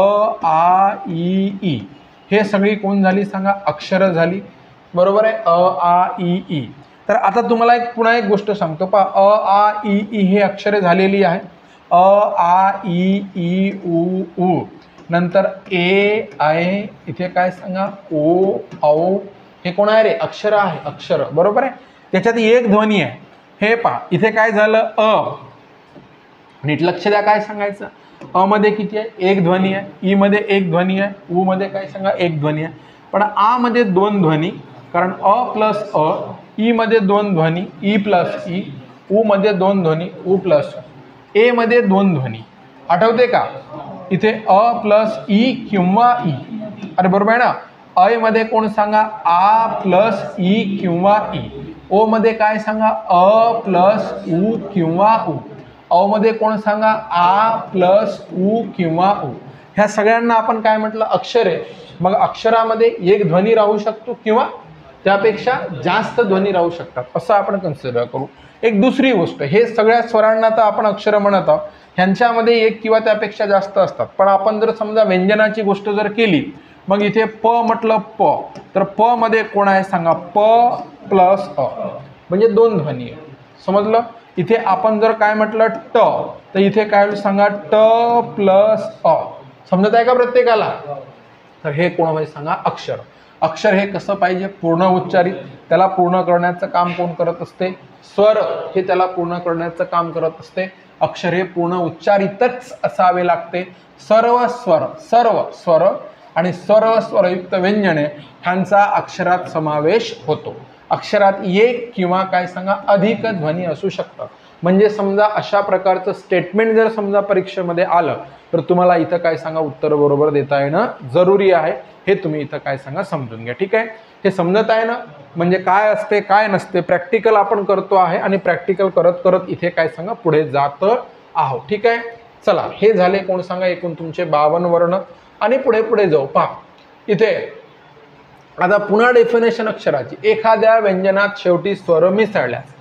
आ इ ई हे सगळी कोण झाली सांगा, अक्षरं झाली. बरोबर आहे, अ आ इ ई. तर आता तुम्हाला पुन्हा एक गोष्ट सांगतो. पहा, अ आ इ ई हे अक्षरे झालेली आहे. अ आ इ ई उ ऊ, नंतर ए आय, इथे काय सांगा, ओ औ, हे कोण आहे रे, अक्षर आहे, अक्षर. बरोबर आहे, त्याच्यात एक ध्वनी आहे. हे पहा इथे काय झालं, अ, नीट लक्ष द्या काय सांगायचं, अ मध्ये किती आहे, एक ध्वनी आहे. ई मध्ये एक ध्वनी आहे. ऊ मध्ये काय सांगा, एक ध्वनी आहे. पण आ मध्ये दोन ध्वनी, कारण अ प्लस अ. ई मध्ये दोन ध्वनी, ई प्लस ई. ऊ मध्ये दोन ध्वनी, ऊ प्लस ए मध्ये दोन ध्वनी. आठवते का, इथे अ प्लस ई किंवा ई. अरे बरोबर आहे ना. अ मध्ये कोण सांगा, आ प्लस ई किंवा ई. ओ मध्ये काय सांगा, अ प्लस ऊ किंवा ऊ. अ मध्ये कोण सांगा, आ प्लस ऊ किंवा ऊ. ह्या सगळ्यांना आपण काय म्हटलं, अक्षरे. मग अक्षरामध्ये एक ध्वनी राहू शकतो किंवा त्यापेक्षा जास्त ध्वनी राहू शकतात, असं आपण कन्सिडर करू. एक दुसरी गोष्ट, हे सगळ्या स्वरांना तर आपण अक्षर म्हणत आहोत, ह्यांच्यामध्ये एक किंवा त्यापेक्षा जास्त असतात. पण आपण जर समजा व्यंजनाची गोष्ट जर केली, मग इथे प म्हटलं प, तर प मध्ये कोण आहे सांगा, प प्लस अ, म्हणजे दोन ध्वनी आहे. समजलं. इथे आपण जर काय म्हटलं ट, तर इथे काय होईल सांगा, ट प्लस अ. समजत आहे का प्रत्येकाला. तर हे कोण आहे सांगा, अक्षर. अक्षर हे कसं पाहिजे, पूर्ण उच्चारित. त्याला पूर्ण करण्याचं काम कोण करत असते, स्वर हे त्याला पूर्ण करण्याचं काम करत असते. अक्षर हे पूर्ण उच्चारितच असावे लागते. सर्व स्वर आणि सर्व स्वरयुक्त व्यंजने ह्यांचा अक्षरात समावेश होतो. अक्षरात एक किंवा काय सांगा, अधिक ध्वनी असू शकतात. म्हणजे समजा अशा प्रकारचं स्टेटमेंट जर समजा परीक्षेमध्ये आलं, तर तुम्हाला इथं काय सांगा, उत्तर बरोबर देता येणं जरुरी आहे. हे तुम्ही इथं काय सांगा, समजून घ्या. ठीक आहे, हे समजत आहे ना. म्हणजे काय असते काय नसते, प्रॅक्टिकल आपण करतो आहे आणि प्रॅक्टिकल करत करत इथे काय सांगा, पुढे जात आहोत. ठीक आहे, चला हे झाले कोण सांगा, एकूण तुमचे 52 वर्ण. आणि पुढे पुढे जाऊ. पहा इथे आता पुन्हा डेफिनेशन अक्षराची. एखाद्या व्यंजनात शेवटी स्वर मिसळल्यास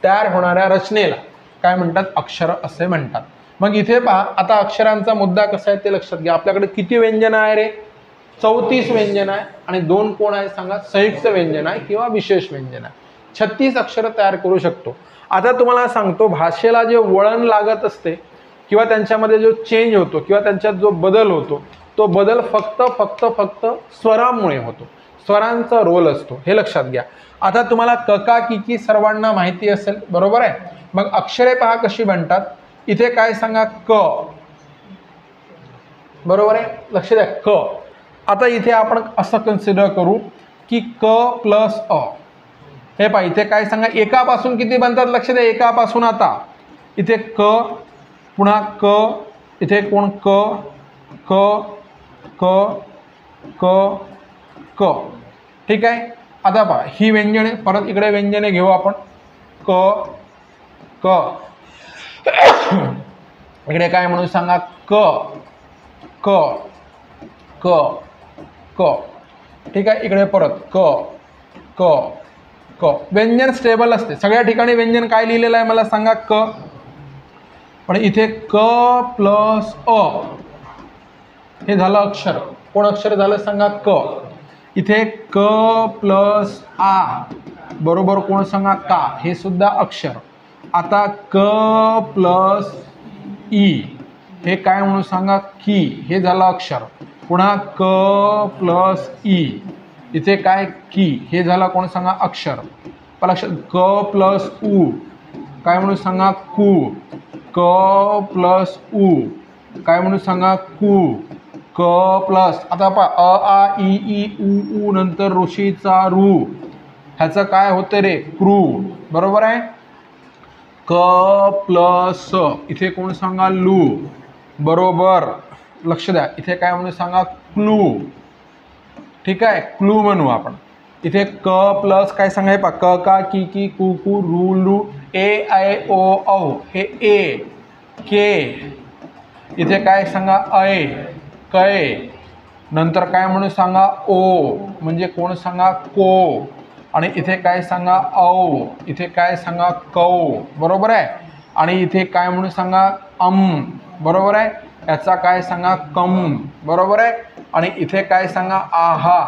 तयार होणाऱ्या रचनेला काय म्हणतात, अक्षर असे म्हणतात. मग इथे पहा, आता अक्षरांचा मुद्दा कसा आहे ते लक्षात घ्या. आपल्याकडे किती व्यंजन आहे रे, 34 व्यंजन आहे. आणि दोन कोण आहे सांगा, संयुक्त व्यंजन आहे किंवा विशेष व्यंजन आहे. 36 अक्षर तयार करू शकतो. आता तुम्हाला सांगतो, भाषेला जे वळण लागत असते किंवा त्यांच्यामध्ये जो चेंज होतो किंवा त्यांच्यात जो बदल होतो, तो बदल फक्त स्वरामुळे होतो. स्वरांचा रोल असतो, हे लक्षात घ्या. आता तुम्हाला कका किकी सर्वांना माहिती असेल, बरोबर आहे. मग अक्षरे पहा कशी बनतात. इथे काय सांगा, क, बरोबर आहे, लक्ष द्या, क. आता इथे आपण असं कन्सिडर करू की क प्लस अ. हे पहा इथे काय सांगा, एकापासून किती बनतात, लक्ष द्या, एकापासून. आता इथे क, पुन्हा क, इथे कोण क क क क क. ठीक आहे. आता पहा ही व्यंजने, परत इकडे व्यंजने घेऊ आपण. क क, इकडे काय म्हणून सांगा, क क क क. ठीक आहे, इकडे परत क क क. व्यंजन स्टेबल असते सगळ्या ठिकाणी. व्यंजन काय लिहिलेलं आहे मला सांगा, क. पण इथे क प्लस अ हे झालं अक्षर. कोण अक्षर झालं सांगा, क. इथे क प्लस आ बरोबर कोण सांगा, का. हे सुद्धा अक्षर. आता क प्लस ई हे काय म्हणून सांगा, की. हे झालं अक्षर. पुन्हा क प्लस ई, इथे काय, की. हे झालं कोण सांगा, अक्षर. पण अक्षर क प्लस उ काय म्हणून सांगा, कू. क प्लस उ काय म्हणून सांगा, कू. क प्लस, आता पहा, अ आ इ ई उ ऊ नंतर ऋषीचा रू, ह्याचं काय होतं रे, क्रू. बरोबर आहे. क प्लस इथे कोण सांगा, लू. बरोबर, लक्ष द्या. इथे काय म्हणून सांगा, क्लू. ठीक आहे, क्लू म्हणू आपण. इथे क प्लस काय सांगा, हे पहा, क का की की कू कू रू लू ए आय ओ औ, हे ए के इथे काय सांगा अय, कै. नंतर काय म्हणून सांगा ओ, म्हणजे कोण सांगा को. आणि इथे काय सांगा औ, इथे काय सांगा कौ, बरोबर आहे. आणि इथे काय म्हणून सांगा बरोबर आहे. याचा काय सांगा कम, बरोबर आहे. आणि इथे काय सांगा आहा,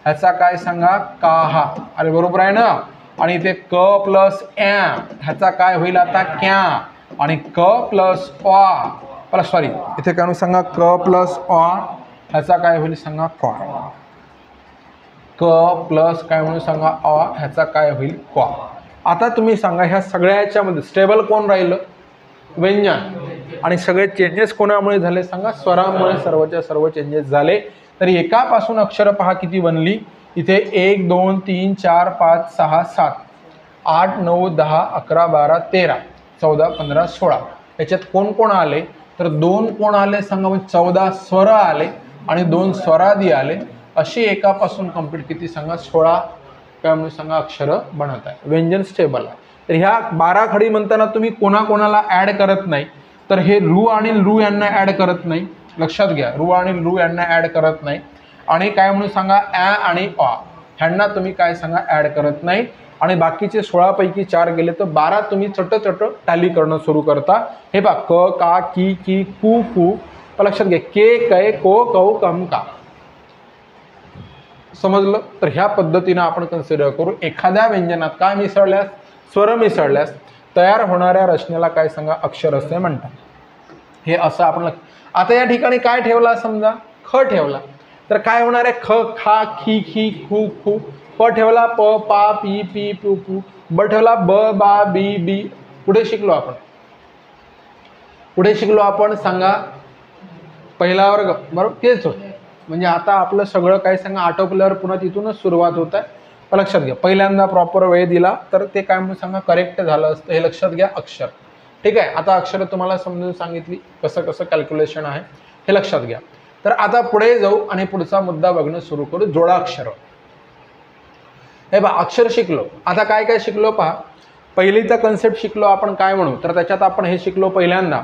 ह्याचा काय सांगा काहा. अरे बरोबर आहे ना. आणि इथे क प्लस ॲ, ह्याचा काय होईल आता क्या. आणि क प्लस ऑ, सॉरी इथे काय म्हणून सांगा क प्लस ऑ, ह्याचा काय होईल सांगा क्वा. क प्लस काय म्हणून सांगा ऑ, ह्याचा काय होईल क्वा. आता तुम्ही सांगा ह्या सगळ्याच्यामध्ये स्टेबल कोण राहिलं, व्यंजन. आणि सगळे चेंजेस कोणामुळे झाले सांगा, स्वरामुळे सर्वच्या सर्व चेंजेस झाले. तरी एकापासून अक्षर पहा किती बनली. इथे 1 2 3 4 5 6 7 8 9 10 11 12 13 14 15 16. याच्यात कोण कोण आले तर 2 कोण आले सांगा, म्हणजे 14 स्वर आले आणि 2 स्वरादी आले. अशी एकापासून कंप्लीट किती सांगा 16 काय म्हणून सांगा अक्षर बनत आहे. व्यंजन स्टेबल आहे. तर ह्या 12 खडी म्हणताना तुम्ही कोणाकोणाला ॲड करत नाही, तर हे रू आणि रू यांना ॲड करत नाही. लक्षात घ्या, रू आणि रू यांना ॲड करत नाही. आणि काय म्हणून सांगा ॲ आणि ऑ ह्यांना तुम्ही काय सांगा ॲड करत नाही. आणि बाकीचे 16 पैकी 4 गेले तर 12 तुम्ही चट टॅली करणं सुरू करता. हे पहा क का की की कू कू. लक्षात घ्या के कै को कौ कम का. समजलं. तर ह्या पद्धतीनं आपण कन्सिडर करू. एखाद्या व्यंजनात काय मिसळल्यास, स्वर मिसळल्यास तयार होणाऱ्या रचनेला काय सांगा अक्षर असे म्हणतात. हे असं आपण आता या ठिकाणी काय ठेवला समजा ख ठेवला तर काय होणार आहे ख खा खी खी खू खू. प ठेवला प पा पी पी पू पू. ब ठेवला ब बा बी बी. पुढे शिकलो आपण सांगा पहिला वर्ग, बरोबर तेच होत. म्हणजे आता आपलं सगळं काय सांगा आटोपल्यावर पुन्हा तिथूनच सुरुवात होत आहे. लक्षात घ्या, पहिल्यांदा प्रॉपर वेळ दिला तर ते काय म्हणून सांगा करेक्ट झालं असतं. हे लक्षात घ्या अक्षर. ठीक आहे. आता अक्षर तुम्हाला समजून सांगितली कसं कसं कॅल्क्युलेशन आहे हे लक्षात घ्या. तर आता पुढे जाऊ आणि पुढचा मुद्दा बघणं सुरू करू, जोडाक्षर. हे पहा अक्षर शिकलो. आता काय काय शिकलो पहा. पहिलीचा कन्सेप्ट शिकलो आपण काय म्हणू तर त्याच्यात आपण हे शिकलो पहिल्यांदा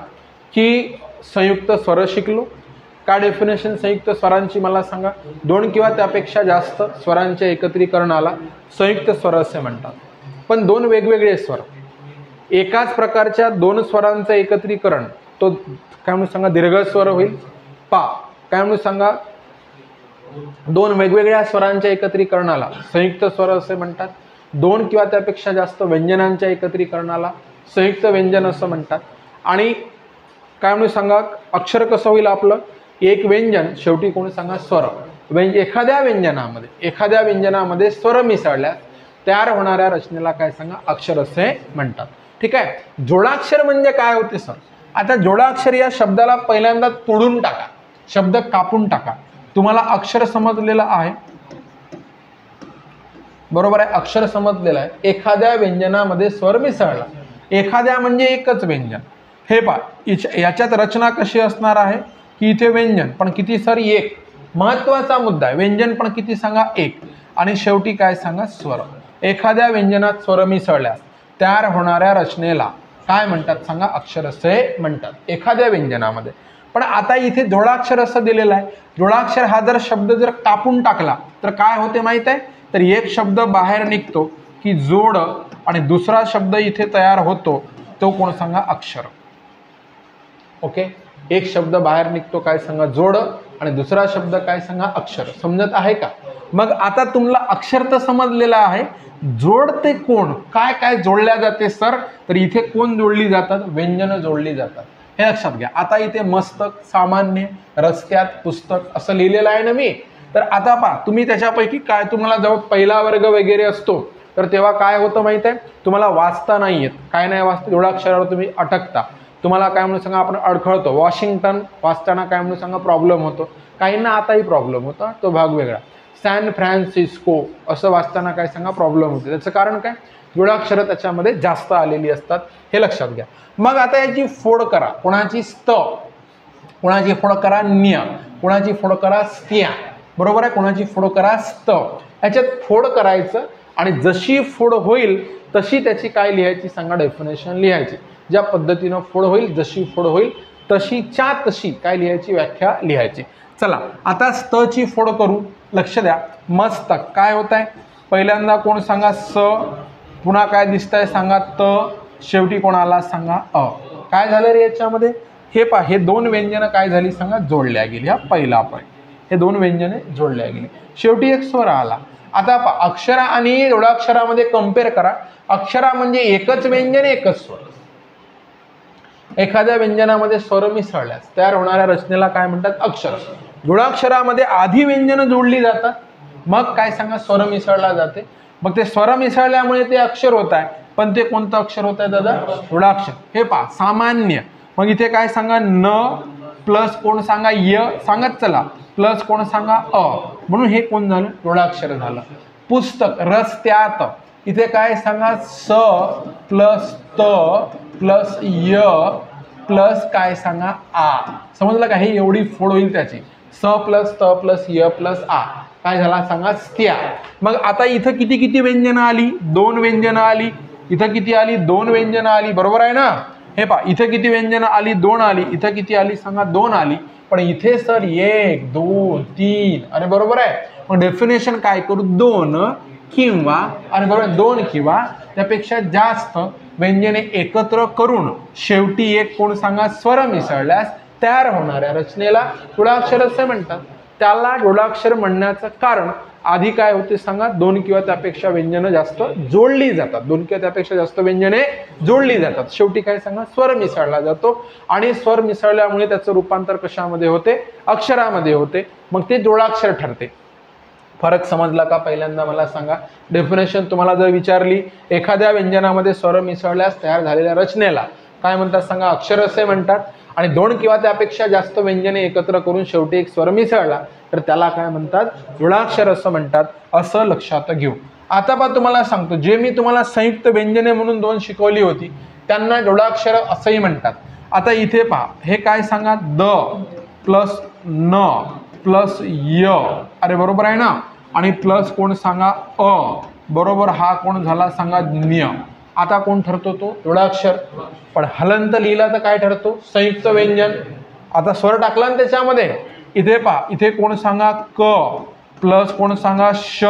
की संयुक्त स्वर शिकलो. काय डेफिनेशन संयुक्त स्वरांची मला सांगा. 2 किंवा त्यापेक्षा जास्त स्वरांच्या एकत्रीकरणाला संयुक्त स्वर असे म्हणतात. पण 2 वेगवेगळे स्वर एकाच प्रकारच्या 2 स्वरांचं एकत्रीकरण तो काय म्हणून सांगा दीर्घ स्वर होईल. पा काय म्हणून सांगा 2 वेगवेगळ्या स्वरांच्या एकत्रीकरणाला संयुक्त स्वर असे म्हणतात. 2 किंवा त्यापेक्षा जास्त व्यंजनांच्या एकत्रीकरणाला संयुक्त व्यंजन असं म्हणतात. आणि काय म्हणून सांगा अक्षर कसं होईल आपलं एक व्यंजन शेवटी कोण सांगा स्वर. एखाद्या व्यंजनामध्ये स्वर मिसळल्यास तयार होणाऱ्या रचनेला काय सांगा अक्षर असे म्हणतात. ठीक आहे. जोडाक्षर म्हणजे काय होते सर. आता जोडाक्षर या शब्दाला पहिल्यांदा तोडून टाका, शब्द कापून टाका. तुम्हाला अक्षर समजलेलं आहे, बरोबर आहे. अक्षर समजलेलं आहे. एखाद्या व्यंजनामध्ये स्वर मिसळला, एखाद्या म्हणजे एकच व्यंजन. हे पहा याच्यात रचना कशी असणार आहे की इथे व्यंजन पण किती सर एक. महत्वाचा मुद्दा आहे. व्यंजन पण किती सांगा एक. आणि शेवटी काय सांगा स्वर. एखाद्या व्यंजनात स्वर मिसळल्यास तयार होणाऱ्या रचनेला काय म्हणतात सांगा अक्षर असे म्हणतात एखाद्या व्यंजनामध्ये. पण आता इथे जोडाक्षर असं दिलेलं आहे. जोडाक्षर हा जर शब्द जर कापून टाकला तर काय होते माहित आहे. तर एक शब्द बाहेर निघतो की जोड आणि दुसरा शब्द इथे तयार होतो तो कोण सांगा अक्षर. ओके. एक शब्द बाहेर निघतो काय सांगा जोड आणि दुसरा शब्द काय सांगा अक्षर. समजत आहे का. मग आता तुम्हाला अक्षर तर समजलेलं आहे. जोड ते कोण काय काय जोडल्या जाते सर. तर इथे कोण जोडली जातात व्यंजन जोडली जातात हे लक्षात घ्या. आता इथे मस्तक सामान्य रस्त्यात पुस्तक असं लिहिलेलं आहे ना मी. तर आता पहा तुम्ही त्याच्यापैकी काय तुम्हाला जेव्हा पहिला वर्ग वगैरे असतो तर तेव्हा काय होतं माहित आहे तुम्हाला वाचता नाही येत. काय नाही वाचता जोडाक्षरावर तुम्ही अटकता. तुम्हाला काय म्हणून सांगा आपण अडखळतो. वॉशिंग्टन वाचताना काय म्हणून सांगा प्रॉब्लेम होतो. काहींना आताही प्रॉब्लेम होता तो भाग वेगळा. सॅन फ्रान्सिस्को असं वाचताना काय सांगा प्रॉब्लेम होते. त्याचं कारण काय जोडाक्षरं त्याच्यामध्ये जास्त आलेली असतात हे लक्षात घ्या. मग आता याची फोड करा. कोणाची स्त, कोणाची फोड करा न्य, कोणाची फोड करा स्त्या. बरोबर आहे. कोणाची फोड करा स्त. याच्यात फोड करायचं आणि जशी फोड होईल तशी त्याची काय लिहायची सांगा डेफिनेशन लिहायची. ज्या पद्धतीनं फोड होईल जशी फोड होईल तशीच्या तशी काय लिहायची, व्याख्या लिहायची. चला आता स्तची फोड करू. लक्ष द्या. मस्तक काय होत आहे, पहिल्यांदा कोण सांगा स, पुन्हा काय दिसतंय सांगा त, शेवटी कोणाला सांगा अ. काय झालं रे याच्यामध्ये, हे पहा हे दोन व्यंजनं काय झाली सांगा, जोडल्या गेली. हा पहिला पॉईंट, हे दोन व्यंजने जोडल्या गेली, शेवटी एक स्वर आला. आता अक्षरा आणि जोडाक्षरामध्ये कम्पेअर करा. अक्षरा म्हणजे एकच व्यंजन एकच स्वर. एखाद्या व्यंजनामध्ये स्वर मिसळल्यास तयार होणाऱ्या रचनेला काय म्हणतात, अक्षर. जोडाक्षरामध्ये आधी व्यंजनं जोडली जातात, मग काय सांगा स्वर मिसळला जाते. मग ते स्वर मिसळल्यामुळे ते अक्षर होत आहे, पण ते कोणतं अक्षर होत आहे दादा, जोडाक्षर. हे पहा सामान्य. मग इथे काय सांगा न प्लस कोण सांगा य, सांगत चला, प्लस कोण सांगा अ, म्हणून हे कोण झालं, जोडाक्षर झालं. पुस्तक रस्त्यात, इथे काय सांगा स प्लस त प्लस य प्लस काय सांगा आ. समजलं का, हे एवढी फोड होईल त्याची. स प्लस त प्लस य प्लस आ काय झाला सांगा, स्त्या. मग आता इथं किती किती व्यंजनं आली, दोन व्यंजनं आली. इथं किती आली, दोन व्यंजनं आली, बरोबर आहे ना. हे पहा इथं किती व्यंजनं आली, दोन आली. इथं किती आली सांगा, दोन आली. पण इथे सर 1 2 3, अरे बरोबर आहे. मग डेफिनेशन काय करू, दोन किंवा, अरे बरोबर, दोन किंवा त्यापेक्षा जास्त व्यंजने एकत्र करून शेवटी एक कोण सांगा स्वर मिसळल्यास तयार होणाऱ्या रचनेला जोडाक्षर असे म्हणतात. त्याला जोडाक्षर म्हणण्याचं कारण आधी काय होते सांगा, दोन किंवा त्यापेक्षा व्यंजनं जास्त जोडली जातात. दोन किंवा त्यापेक्षा जास्त व्यंजने जोडली जातात, शेवटी काय सांगा स्वर मिसळला जातो. आणि स्वर मिसळल्यामुळे त्याचं रूपांतर कशामध्ये होते, अक्षरामध्ये होते. मग ते जोडाक्षर ठरते. फरक समजला का, पहिल्यांदा मला सांगा. डेफिनेशन तुम्हाला जर विचारली, एखाद्या व्यंजनामध्ये स्वर मिसळल्यास तयार झालेल्या रचनेला काय म्हणतात सांगा, अक्षर असे म्हणतात. आणि दोन किंवा त्यापेक्षा जास्त व्यंजने एकत्र करून शेवटी एक स्वर मिसळला तर त्याला काय म्हणतात, जोडाक्षर असं म्हणतात. असं लक्षात घेऊ. आता पहा तुम्हाला सांगतो, जे मी तुम्हाला संयुक्त व्यंजने म्हणून दोन शिकवली होती त्यांना जोडाक्षर असंही म्हणतात. आता इथे पहा, हे काय सांगा, द प्लस न प्लस य, अरे बरोबर आहे ना. आणि प्लस कोण सांगा अ, बरोबर. हा कोण झाला सांगा ज्ञ. आता कोण ठरतो तो, जोडाक्षर. पण हलंत लिहिला तर काय ठरतो, संयुक्त व्यंजन. आता स्वर टाकला ना त्याच्यामध्ये, इथे पहा, इथे कोण सांगा क प्लस कोण सांगा श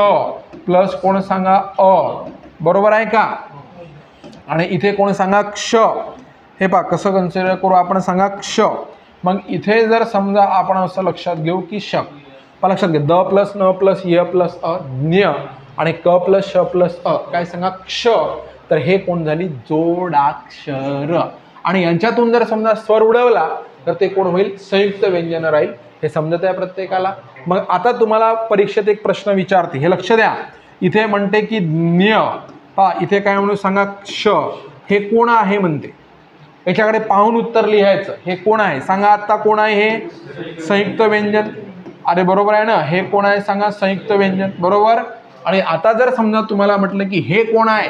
प्लस कोण सांगा अ, बरोबर आहे का. आणि इथे कोण सांगा क्ष. हे पहा कसं कन्सिडर करू आपण, सांगा क्ष. मग इथे जर समजा आपण असं लक्षात घेऊ की शक, पण लक्षात घे, द प्लस न प्लस य प्लस अ ज्ञ आणि क प्लस श प्लस अ काय सांगा क्ष. तर हे कोण झाली, जोडाक्षर. आणि यांच्यातून जर समजा स्वर उडवला तर ते कोण होईल, संयुक्त व्यंजन राहील. हे समजत आहे प्रत्येकाला. मग आता तुम्हाला परीक्षेत एक प्रश्न विचारते, हे लक्ष द्या. इथे म्हणते की ज्ञ, पहा इथे काय म्हणून सांगा क्ष. हे कोण आहे म्हणते, याच्याकडे पाहून उत्तर लिहायचं. हे कोण आहे सांगा, आता कोण आहे, हे संयुक्त व्यंजन. अरे बरोबर आहे ना. हे कोण आहे सांगा, संयुक्त व्यंजन, बरोबर. आणि आता जर समजा तुम्हाला म्हटलं की हे कोण आहे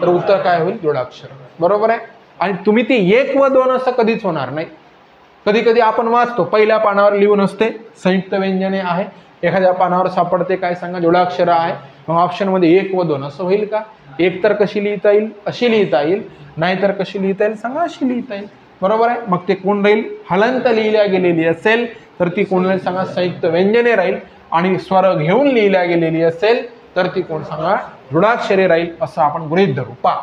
तर उत्तर काय होईल, जोडाक्षर, बरोबर आहे. आणि तुम्ही ते 1 व 2 असं कधीच होणार नाही. कधी कधी आपण वाचतो, पहिल्या पानावर लिहून असते संयुक्त व्यंजने आहे, एखाद्या पानावर सापडते काय सांगा, जोडाक्षर आहे. मग ऑप्शनमध्ये 1 व 2 असं होईल का. एक तर कशी लिहिता येईल, अशी लिहिता येईल. नाहीतर कशी लिहिता येईल सांगा, अशी लिहिता येईल, बरोबर आहे. मग ते कोण राहील, हलंत लिहिल्या गेलेली असेल तर ती कोण राहील सांगा, संयुक्त व्यंजने राहील. आणि स्वर घेऊन लिहिल्या गेलेली असेल तर ती कोण सांगा, जोडाक्षरे राहील. असं आपण गृहीत धरू. पहा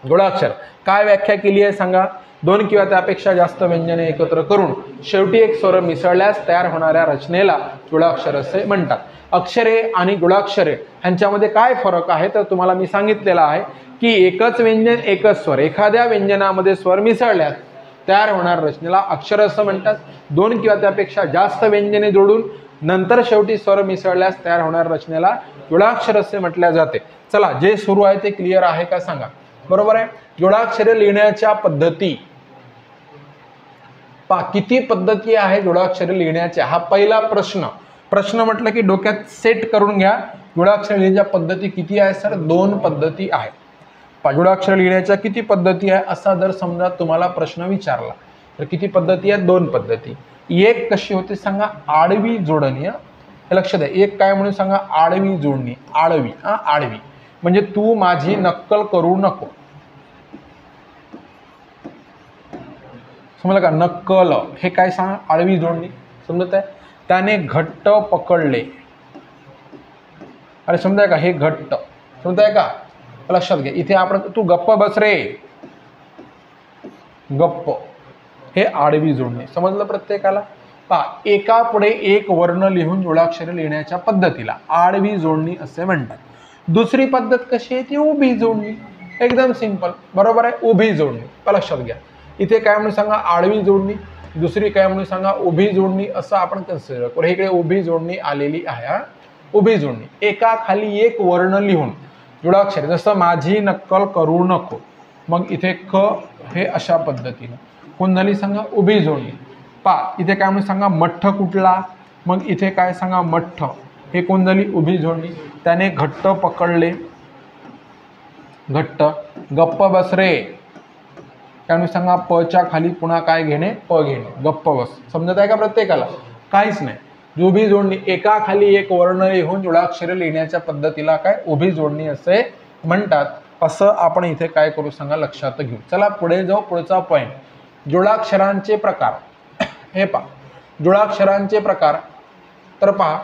जोडाक्षर काय व्याख्या केली आहे सांगा, दोन किंवा त्यापेक्षा जास्त व्यंजने एकत्र करून शेवटी एक स्वर मिसळल्यास तयार होणाऱ्या रचनेला जोडाक्षर असे म्हणतात. अक्षरे आणि जोडाक्षरे ह्यांच्यामध्ये काय फरक आहे तर तुम्हाला मी सांगितलेलं आहे की एकच व्यंजन एकच स्वर, एखाद्या व्यंजनामध्ये स्वर मिसळल्यास तयार होणाऱ्या रचनेला अक्षर असं म्हणतात. दोन किंवा त्यापेक्षा जास्त व्यंजने जोडून नंतर शेवटी स्वर मिसळल्यास तयार होणाऱ्या रचनेला जोडाक्षर असे म्हटले जाते. चला, जे सुरू आहे ते क्लिअर आहे का सांगा, बरोबर आहे. जोडाक्षरे लिहिण्याच्या पद्धती पहा, किती पद्धती आहे जोडाक्षरे लिहिण्याच्या, हा पहिला प्रश्न. प्रश्न म्हटलं की डोक्यात सेट करून घ्या. जोडाक्षर लिहिण्याच्या पद्धती किती आहे सर, 2 पद्धती आहेत. जोडाक्षर लिहिण्याच्या किती पद्धती आहे असा जर समजा तुम्हाला प्रश्न विचारला तर किती पद्धती आहेत, 2 पद्धती. एक कशी होते सांगा, आडवी जोडणी. हे लक्षात आहे. एक काय म्हणून सांगा, आडवी जोडणी. आडवी, आडवी म्हणजे तू माझी नक्कल करू नको. समजलं का? नक्कल हे काय सांगा? आडवी जोडणी. समजत आहे? त्याने घट्ट पकडले. अरे समजाय का? हे घट्ट समजाय का? लक्षात घ्या. इथे आपण तू गप्प बस रे, गप्प, हे आडवी जोडणी. समजलं प्रत्येकाला? पहा, एका पुढे एक वर्ण लिहून जोडाक्षरे लिहिण्याच्या पद्धतीला आडवी जोडणी असे म्हणतात. दुसरी पद्धत कशी आहे? ती उभी जोडणी. एकदम सिंपल, बरोबर आहे? उभी जोडणी. लक्षात घ्या. इथे काय म्हणून सांगा? आडवी जोडणी. दुसरी काय म्हणून सांगा? उभी जोडणी. असं आपण कन्सिडर करू. इकडे उभी जोडणी आलेली आहे. हा, उभी जोडणी. एका खाली एक वर्ण लिहून जोडाक्षरे, जसं माझी नक्कल करू नको. मग इथे क हे अशा पद्धतीनं कोण झाली सांगा? उभी जोडणी. पहा, इथे काय म्हणून सांगा? मठ्ठ कुठला? मग इथे काय सांगा? मठ्ठ. हे कोण झाली? उभी जोडणी. त्याने घट्ट पकडले. घट्ट. गप्प बस रे. काय म्हणून सांगा? पच्या खाली पुन्हा काय घेणे? प घेणे. गप्प बस. समजत आहे का प्रत्येकाला? काहीच नाही. उभी जोडणी. एका खाली एक वर्ण लिहून जोडाक्षरे लिहिण्याच्या पद्धतीला काय? उभी जोडणी असे म्हणतात. असं आपण इथे काय करू सांगा? लक्षात घेऊ. चला पुढे जाऊ. पुढचा पॉईंट, जोडाक्षरांचे प्रकार. हे पहा, जोडाक्षरांचे प्रकार. तर पहा,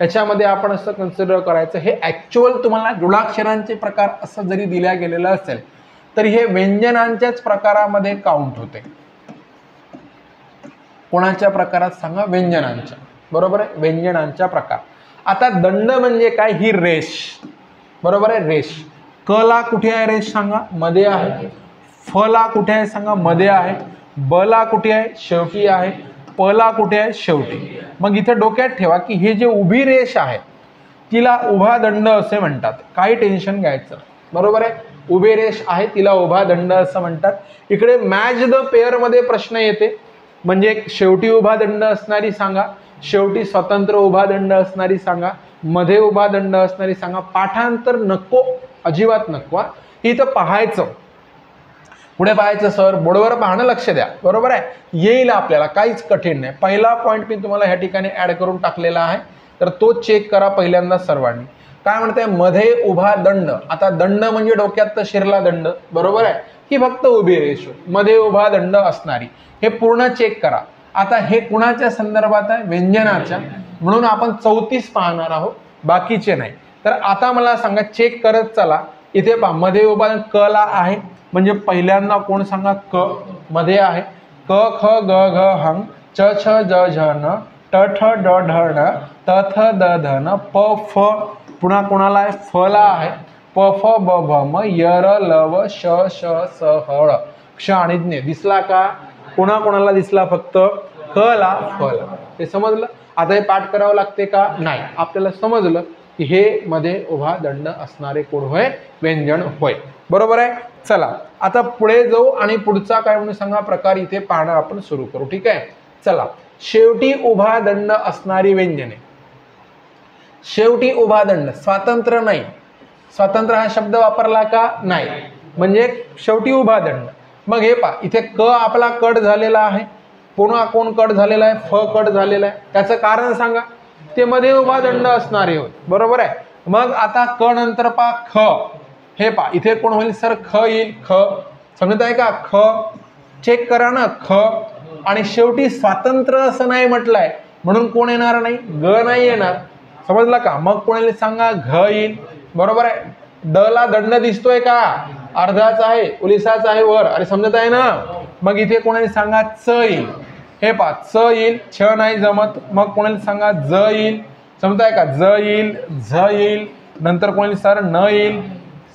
याच्यामध्ये आपण असं कन्सिडर करायचं, हे ॲक्च्युअल तुम्हाला जोडाक्षरांचे प्रकार असं जरी दिल्या गेलेलं असेल तरी हे व्यंजनांच्याच प्रकारामध्ये काउंट होते. कोणाच्या प्रकारात सांगा? व्यंजनांच्या. बरोबर आहे? व्यंजनांच्या प्रकार. आता दंड म्हणजे काय? ही रेष. बरोबर आहे? रेष. क ला कुठे आहे रेष सांगा? मध्ये आहे. फ ला कुठे आहे सांगा? मध्ये आहे. ब ला कुठे आहे? शेवटी आहे. प ला कुठे आहे? शेवटी. मग इथे डोक्यात ठेवा की हे जे उभी रेष आहे तिला उभा दंड असे म्हणतात. काही टेन्शन घ्यायचं. बरोबर आहे? उभी रेष आहे तिला उभा दंड असं म्हणतात. इकडे मॅच द पेअर मध्ये प्रश्न येते, म्हणजे शेवटी उभा दंड असणारी सांगा, शेवटी स्वतंत्र उभा दंड असणारी सांगा, मध्ये उभा दंड असणारी सांगा. पाठांतर नको, अजिबात नको. इथं पाहायचं, पुढे पाहायचं. सर बोर्डवर पाहणं, लक्ष द्या. बरोबर आहे? येईल आपल्याला, काहीच कठीण नाही. पहिला पॉईंट मी तुम्हाला ह्या ठिकाणी ऍड करून टाकलेला आहे, तर तो चेक करा पहिल्यांदा सर्वांनी. काय म्हणते? मध्ये उभा दंड. आता दंड म्हणजे डोक्यात तर शिरला दंड. बरोबर आहे? की फक्त उभी रेष मध्ये उभा दंड असणारी, हे पूर्ण चेक करा. आता हे कुणाच्या संदर्भात आहे? व्यंजनाच्या. म्हणून आपण 34 पाहणार आहोत, बाकीचे नाही. तर आता मला सांगा, चेक करत चला. इथे पहा, मध्ये उभा क ला आहे, म्हणजे पहिल्यांदा कोण सांगा? क मध्ये आहे. क ख ग घ हंग च छ ज झ न ट ठ ड ढ ण त थ द ध न प फ. पुन्हा कोणाला आहे? फ ला आहे. प फ ब भ म य र ल व श श स ह ळ. क्ष आणि ज्ञ दिसला का? कोणाला दिसला? फक्त क ला, फ ला. हे समजलं? आता हे पाठ करावं लागते का? नाही. आपल्याला समजलं की हे मध्ये उभा दंड असणारे कोण होय? व्यंजन होय. बरोबर आहे? चला आता पुढे जाऊ आणि पुढचा काय म्हणून सांगा? प्रकार इथे पाहणं आपण सुरू करू. ठीक आहे? चला, शेवटी उभा दंड असणारी व्यंजने. शेवटी उभा दंड, स्वातंत्र्य नाही. स्वातंत्र्य हा शब्द वापरला का? नाही. म्हणजे शेवटी उभा दंड. मग हे पहा, इथे क आपला कट झालेला आहे. पुन्हा कोण कट झालेला आहे? फ कट झालेला आहे. त्याचं कारण सांगा? ते मध्ये उभा दंड असणारे होत. बरोबर आहे? मग आता क नंतर पहा ख. हे पहा, इथे कोण होईल सर? ख येईल. ख समजत आहे का? ख चेक करा ना. ख. आणि शेवटी स्वातंत्र्य असं नाही म्हटलंय, म्हणून कोण येणार नाही? ग नाही येणार. समजलं का? मग कोणाला सांगा? घ येईल. बरोबर आहे? ड ला दंड दिसतोय का? अर्धाचा आहे, उलिसाचा आहे वर. अरे समजत आहे ना? मग इथे कोणाला सांगा? च येईल. हे पहा, च येईल. छ नाही जमत. मग कोणाला सांगा? ज येईल. समजत आहे का? ज येईल, झ येईल. नंतर कोणाला सर? न येईल.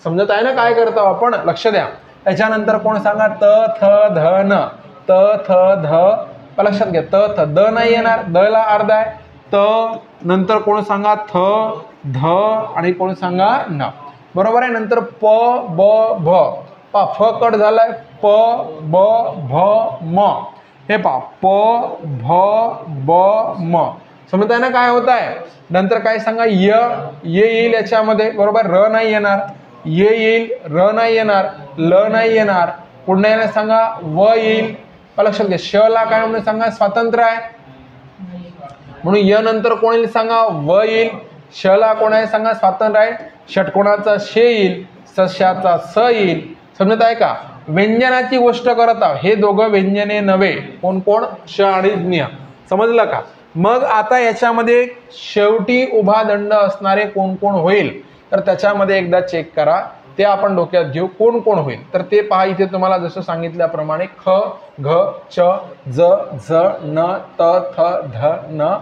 समजत आहे ना काय करतो आपण? लक्ष द्या. त्याच्यानंतर कोण सांगा? त थ ध न. त थ ध. लक्षात घ्या. त थ. द नाही येणार. द ला अर्धा आहे. त नंतर कोण सांगा? थ ध आणि कोण सांगा? न. बरोबर आहे? नंतर प ब भ. पा फ कट झालाय. प ब भ म. हे पा प भ ब म. समजत आहे ना काय होत आहे? नंतर काय सांगा? य येईल याच्यामध्ये. बरोबर? र नाही येणार. ये येईल. र नाही येणार. ल नाही येणार. पुन्हा येणार सांगा? व येईल. लक्षात घ्या. श ला काय म्हणून सांगा? स्वातंत्र्य आहे, म्हणून य नंतर कोणाला सांगा? व येईल. श ला कोण आहे सांगा? स्वातंत्र्य आहे. षटकोणाचा शे येईल. सश्याचा स येईल. समजत आहे का? व्यंजनाची गोष्ट करत आहोत, हे दोघं व्यंजने नव्हे. कोण कोण? श आणि ज्ञ. समजलं का? मग आता याच्यामध्ये शेवटी उभा दंड असणारे कोण कोण होईल, तर त्याच्यामध्ये एकदा चेक करा, ते आपण डोक्यात घेऊ. कोण कोण होईल तर ते पहा. इथे तुम्हाला जसं सांगितल्याप्रमाणे ख, घ, च, ज, झ, न, त, थ, ध, न,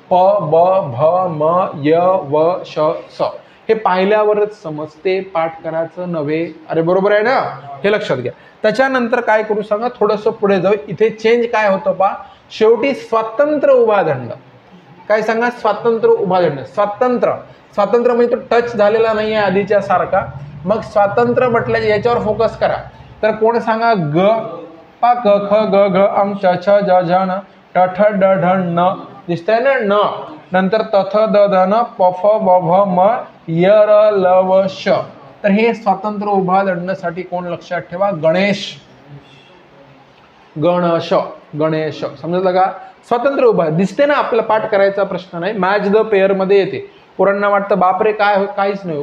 प, ब, भ, म, य, व, श, स. हे पाहिल्यावरच समजते, पाठ करायचं नव्हे. अरे बरोबर आहे ना? हे लक्षात घ्या. त्याच्यानंतर काय करू सांगा, थोडंसं पुढे जाऊ. इथे चेंज काय होतं पहा, शेवटी स्वतंत्र उभा दंड. काय सांगा? स्वतंत्र उभा दंड. स्वतंत्र, स्वातंत्र्य म्हणजे तो टच झालेला नाही आहे आधीच्या सारखा. मग स्वातंत्र्य म्हटलं याच्यावर फोकस करा. तर कोण सांगा? ग, पा, क, ख, ग, घ, अम, च, छ, ज, झ, न, ट, ठ, ड, ढ, न. दिसतंय ना? न. नंतर त, थ, द, ध, न, प, फ, ब, भ, म, य, र, ल, व, श. तर हे स्वतंत्र उभा दंडासाठी कोण लक्षात ठेवा? गणेश. गणश, गणेश. समजलं का? स्वतंत्र उभा दिसते ना, आपल्याला पाठ करायचा प्रश्न नाही. मॅच द पेअर मध्ये येते. पोरांना वाटतं बापरे काय, काहीच नाही,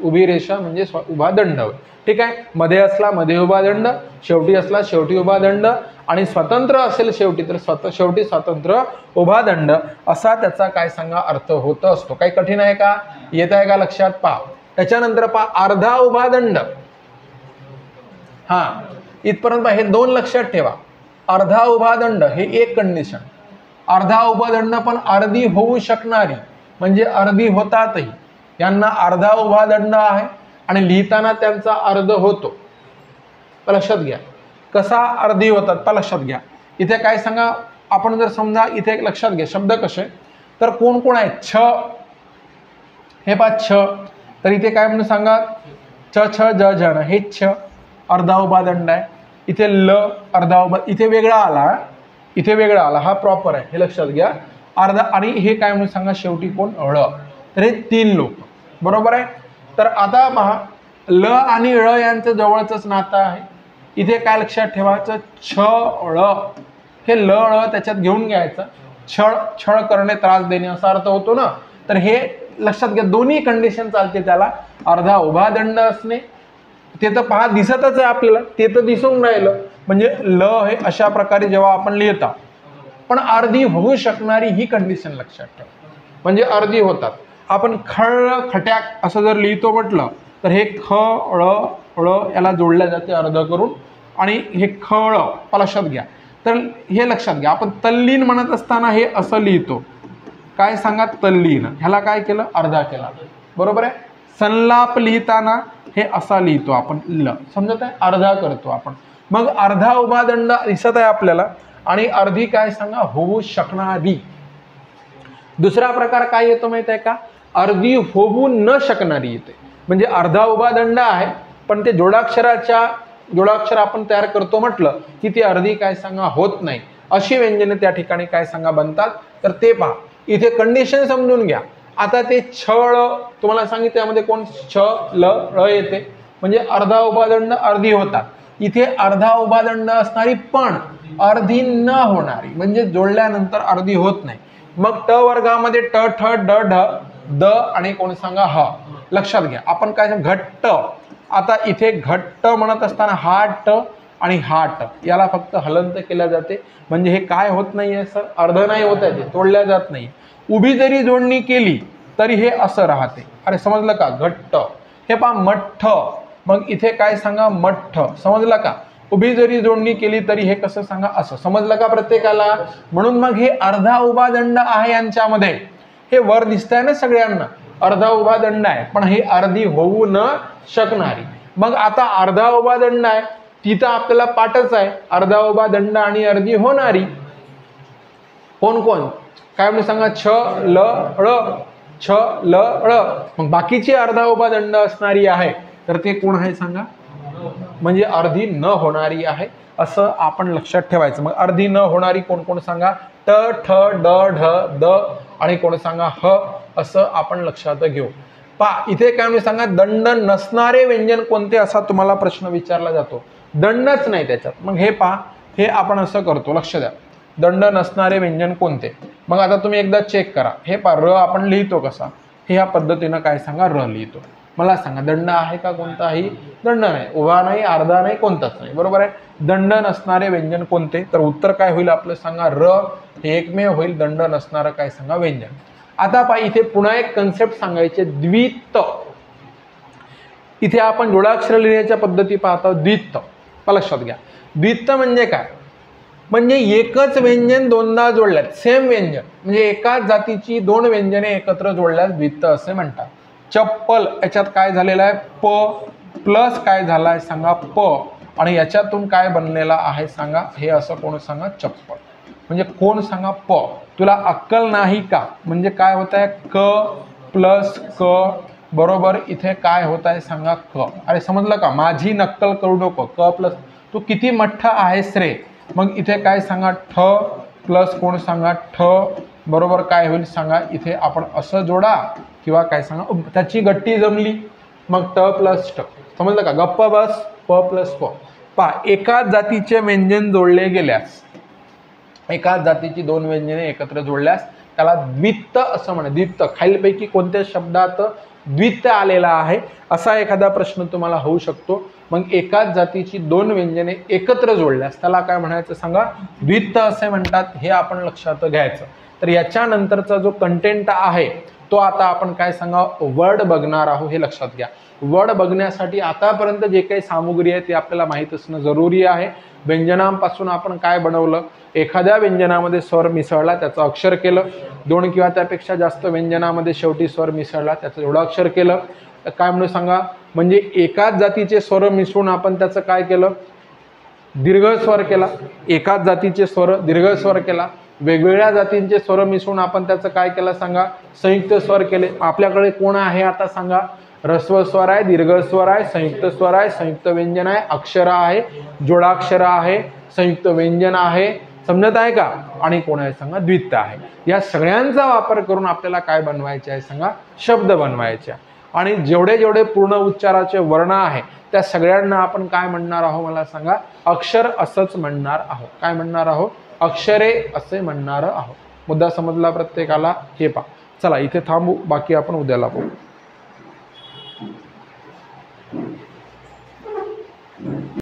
उभी रेषा म्हणजे उभा दंड. ठीक आहे. मध्ये असला मध्ये उभा दंड, शेवटी असला शेवटी उभा दंड, आणि स्वतंत्र असेल शेवटी तर शेवटी स्वतंत्र उभा दंड, असा त्याचा काय सांगा अर्थ होत असतो. काही कठीण आहे का? येत आहे का लक्षात? पहा. त्याच्यानंतर पहा अर्धा उभा दंड. हा, इथपर्यंत हे दोन लक्षात ठेवा. अर्धा उभा दंड हे एक कंडिशन. अर्धा उभा दंड पण अर्धी होऊ शकणारी, म्हणजे अर्धी होतातही. यांना अर्धा उभा दंड आहे आणि लिहिताना त्यांचा अर्ध होतो. लक्षात घ्या. कसा अर्धी होतात पहा, लक्षात घ्या. इथे काय सांगा, आपण जर समजा इथे एक लक्षात घ्या शब्द कसे, तर कोण कोण आहे? छ, हे पहा छ. तर इथे काय म्हणून सांगा? छ, छ, ज, झ, न. हे छ अर्धा उभा दंड आहे. इथे ल अर्धा उभा, इथे वेगळा आला, इथे वेगळा आला, हा प्रॉपर आहे, हे लक्षात घ्या. अर्धा. आणि हे काय म्हणून सांगा? शेवटी कोण? ळ. तर हे तीन लोक. बरोबर आहे. तर आता पहा, ल आणि ळ यांचं जवळचंच नातं आहे. इथे काय लक्षात ठेवायचं? छ, ळ. हे ल ळ त्याच्यात घेऊन घ्यायचं. छळ, छळ करणे, त्रास देणे असा अर्थ होतो ना. तर हे लक्षात घ्या, दोन्ही कंडिशन चालते त्याला. अर्धा उभा दंड असणे, ते तर पहा दिसतच आहे आपल्याला, ते तर दिसून राहिलं. म्हणजे ल हे अशा प्रकारे जेव्हा आपण लिहिता, पण अर्धी होऊ शकणारी ही कंडिशन लक्षात ठेवा. म्हणजे अर्धी होतात. आपण खळ, खट्याक असं जर लिहितो म्हटलं तर हे ख, ळ, ळ याला जोडल्या जाते अर्ध करून, आणि हे खळ लक्षात घ्या. तर हे लक्षात घ्या, आपण तल्लीन म्हणत असताना हे असं लिहितो. काय सांगा? तल्लीन. ह्याला काय केलं? अर्धा केला. बरोबर आहे. संलाप लिहिताना हे असा लिहितो आपण, ल. समजत आहे? अर्धा करतो आपण. मग अर्धा उभा दंड दिसत आहे आपल्याला, आणि अर्धी काय सांगा? होऊ शकणारी. दुसरा प्रकार काय येतो माहित आहे का? अर्धी होऊ न शकणारी येते. म्हणजे अर्धा उभा दंड आहे, पण ते जोडाक्षर आपण तयार करतो म्हटलं की ती अर्धी काय सांगा? होत नाही. अशी व्यंजने त्या ठिकाणी काय सांगा? बनतात. तर ते पहा, इथे कंडिशन समजून घ्या. आता ते छळ तुम्हाला सांगितलं, त्यामध्ये कोण? छ, ल, ळ येते. म्हणजे अर्धा उभा दंड अर्धी होतात. इथे अर्धा उभा दंड असणारी पण अर्धी न होणारी, म्हणजे जोडल्यानंतर अर्धी होत नाही. मग ट वर्गामध्ये ट, ठ, ड, ढ, द आणि कोण सांगा? ह. लक्षात घ्या, आपण काय घट्ट. आता इथे घट्ट म्हणत असताना हा ट आणि हा ट याला फक्त हलंत केल्या जाते. म्हणजे हे काय होत नाहीये सर? अर्ध नाही होत आहे, ते तोडल्या जात नाही. उभी जरी जोडणी केली तरी हे असं राहते. अरे समजलं का? घट्ट. हे पहा मठ्ठ. मग इथे काय सांगा? मठ्ठ. समजलं का? उभी जरी जोडणी केली तरी हे कसं सांगा? असं. समजलं का प्रत्येकाला? म्हणून मग हे अर्धा उभा दंड आहे यांच्यामध्ये. हे वर दिसतंय ना सगळ्यांना, अर्धा उभा दंड आहे, पण ही अर्धी होऊ न शकणारी. मग आता अर्धा उभा दंड आहे, तिथं आपल्याला पाठच आहे. अर्धा उभा दंड आणि अर्धी होणारी कोण कोण? काय म्हणून सांगा? छ, ल, ळ. छ, ल, ळ. मग बाकीची अर्धा उभा दंड असणारी आहे, तर ते कोण आहे सांगा? म्हणजे अर्धी न होणारी आहे, असं आपण लक्षात ठेवायचं. मग अर्धी न होणारी कोण कोण सांगा? ट, ठ, ड, ढ, द आणि कोण सांगा? ह. असं आपण लक्षात घेऊ. पहा इथे काय म्हणून सांगा? दंड नसणारे व्यंजन कोणते, असा तुम्हाला प्रश्न विचारला जातो. दंडच नाही त्याच्यात. मग हे पहा, हे आपण असं करतो, लक्ष द्या. दंड नसणारे व्यंजन कोणते? मग आता तुम्ही एकदा चेक करा. हे पहा, र आपण लिहितो कसा? हे ह्या पद्धतीनं काय सांगा? र लिहितो. मला सांगा दंड आहे का कोणताही? दंड नाही, उभा नाही, अर्धा नाही, कोणताच नाही, बरोबर आहे. दंड नसणारे व्यंजन कोणते? तर उत्तर काय होईल आपलं सांगा? र हे एकमेव होईल दंड नसणारं काय सांगा? व्यंजन. आता पहा इथे पुन्हा एक कन्सेप्ट सांगायचे, द्वित्त. इथे आपण जोडाक्षर लिहिण्याच्या पद्धती पाहतो. द्वित्त लक्षात घ्या. द्वित्त म्हणजे काय? म्हणजे एकच व्यंजन दोनदा जोडल्यात, सेम व्यंजन म्हणजे एकाच जातीची दोन व्यंजने एकत्र जोडल्यास द्वित्त असे म्हणतात. चप्पल याच्यात काय झालेलं आहे? प प्लस काय झाला आहे सांगा? प, आणि याच्यातून काय बनलेला आहे सांगा? हे असं कोण सांगा? चप्पल. म्हणजे कोण सांगा? प. तुला अक्कल नाही का? म्हणजे काय होत आहे? क प्लस क बरोबर इथे काय होत आहे सांगा? क. अरे समजलं का? माझी नक्कल करू नको. क प्लस तू किती मठ्ठ आहेस रे. मग इथे काय सांगा? ठ प्लस कोण सांगा? ठ बरोबर काय होईल सांगा? इथे आपण असं जोडा किंवा काय सांगा? त्याची गट्टी जमली मग ट प्लस ठ. समजलं का? गप्प बस. प प्लस प. पहा एकाच जातीचे व्यंजन जोडले गेल्यास, एकाच जातीची दोन व्यंजने एकत्र जोडल्यास त्याला द्वित्त असं म्हणा. द्वित्त खालीलपैकी कोणत्या शब्दात द्वित्त आलेला आहे असा एखादा प्रश्न तुम्हाला होऊ शकतो. मग एकाच जातीची दोन व्यंजने एकत्र जोडल्यास त्याला काय म्हणायचं सांगा? द्वित्त असे म्हणतात. हे आपण लक्षात घ्यायचं. तर याच्यानंतरचा जो कंटेंट आहे तो आता आपण काय सांगा? वर्ड बघणार आहोत. हे लक्षात घ्या. वर्ड बघण्यासाठी आतापर्यंत जे काही सामुग्री आहे ते आपल्याला माहीत असणं जरुरी आहे. व्यंजनांपासून आपण काय बनवलं? एखाद्या व्यंजनामध्ये स्वर मिसळला त्याचं अक्षर केलं. दोन किंवा त्यापेक्षा जास्त व्यंजनामध्ये शेवटी स्वर मिसळला त्याचं जोडाक्षर केलं. काय म्हणून सांगा? म्हणजे एकाच जातीचे स्वर मिसळून आपण त्याचं काय केलं? दीर्घ स्वर केला. एकाच जातीचे स्वर दीर्घ स्वर केला. वेगवेगळ्या जातींचे स्वर मिसळून आपण त्याचं काय केलं सांगा? संयुक्त स्वर केले. आपल्याकडे कोण आहे आता सांगा? ऱ्हस्व स्वर आहे, दीर्घ स्वर आहे, संयुक्त स्वर आहे, संयुक्त व्यंजन आहे, अक्षर आहे, जोडाक्षर आहे, संयुक्त व्यंजन आहे. समजत आहे का? आणि कोण आहे सांगा? द्वित्त आहे. या सगळ्यांचा वापर करून आपल्याला काय बनवायचे आहे सांगा? शब्द बनवायचे. आणि जेवढे जेवढे पूर्ण उच्चाराचे वर्ण आहे त्या सगळ्यांना आपण काय म्हणणार आहोत मला सांगा? अक्षर असंच म्हणणार आहोत. काय म्हणणार आहोत? अक्षरे असे म्हणणार आहोत. मुद्दा समजला प्रत्येकाला? हे पहा. चला इथे थांबू, बाकी आपण उद्याला पाहू.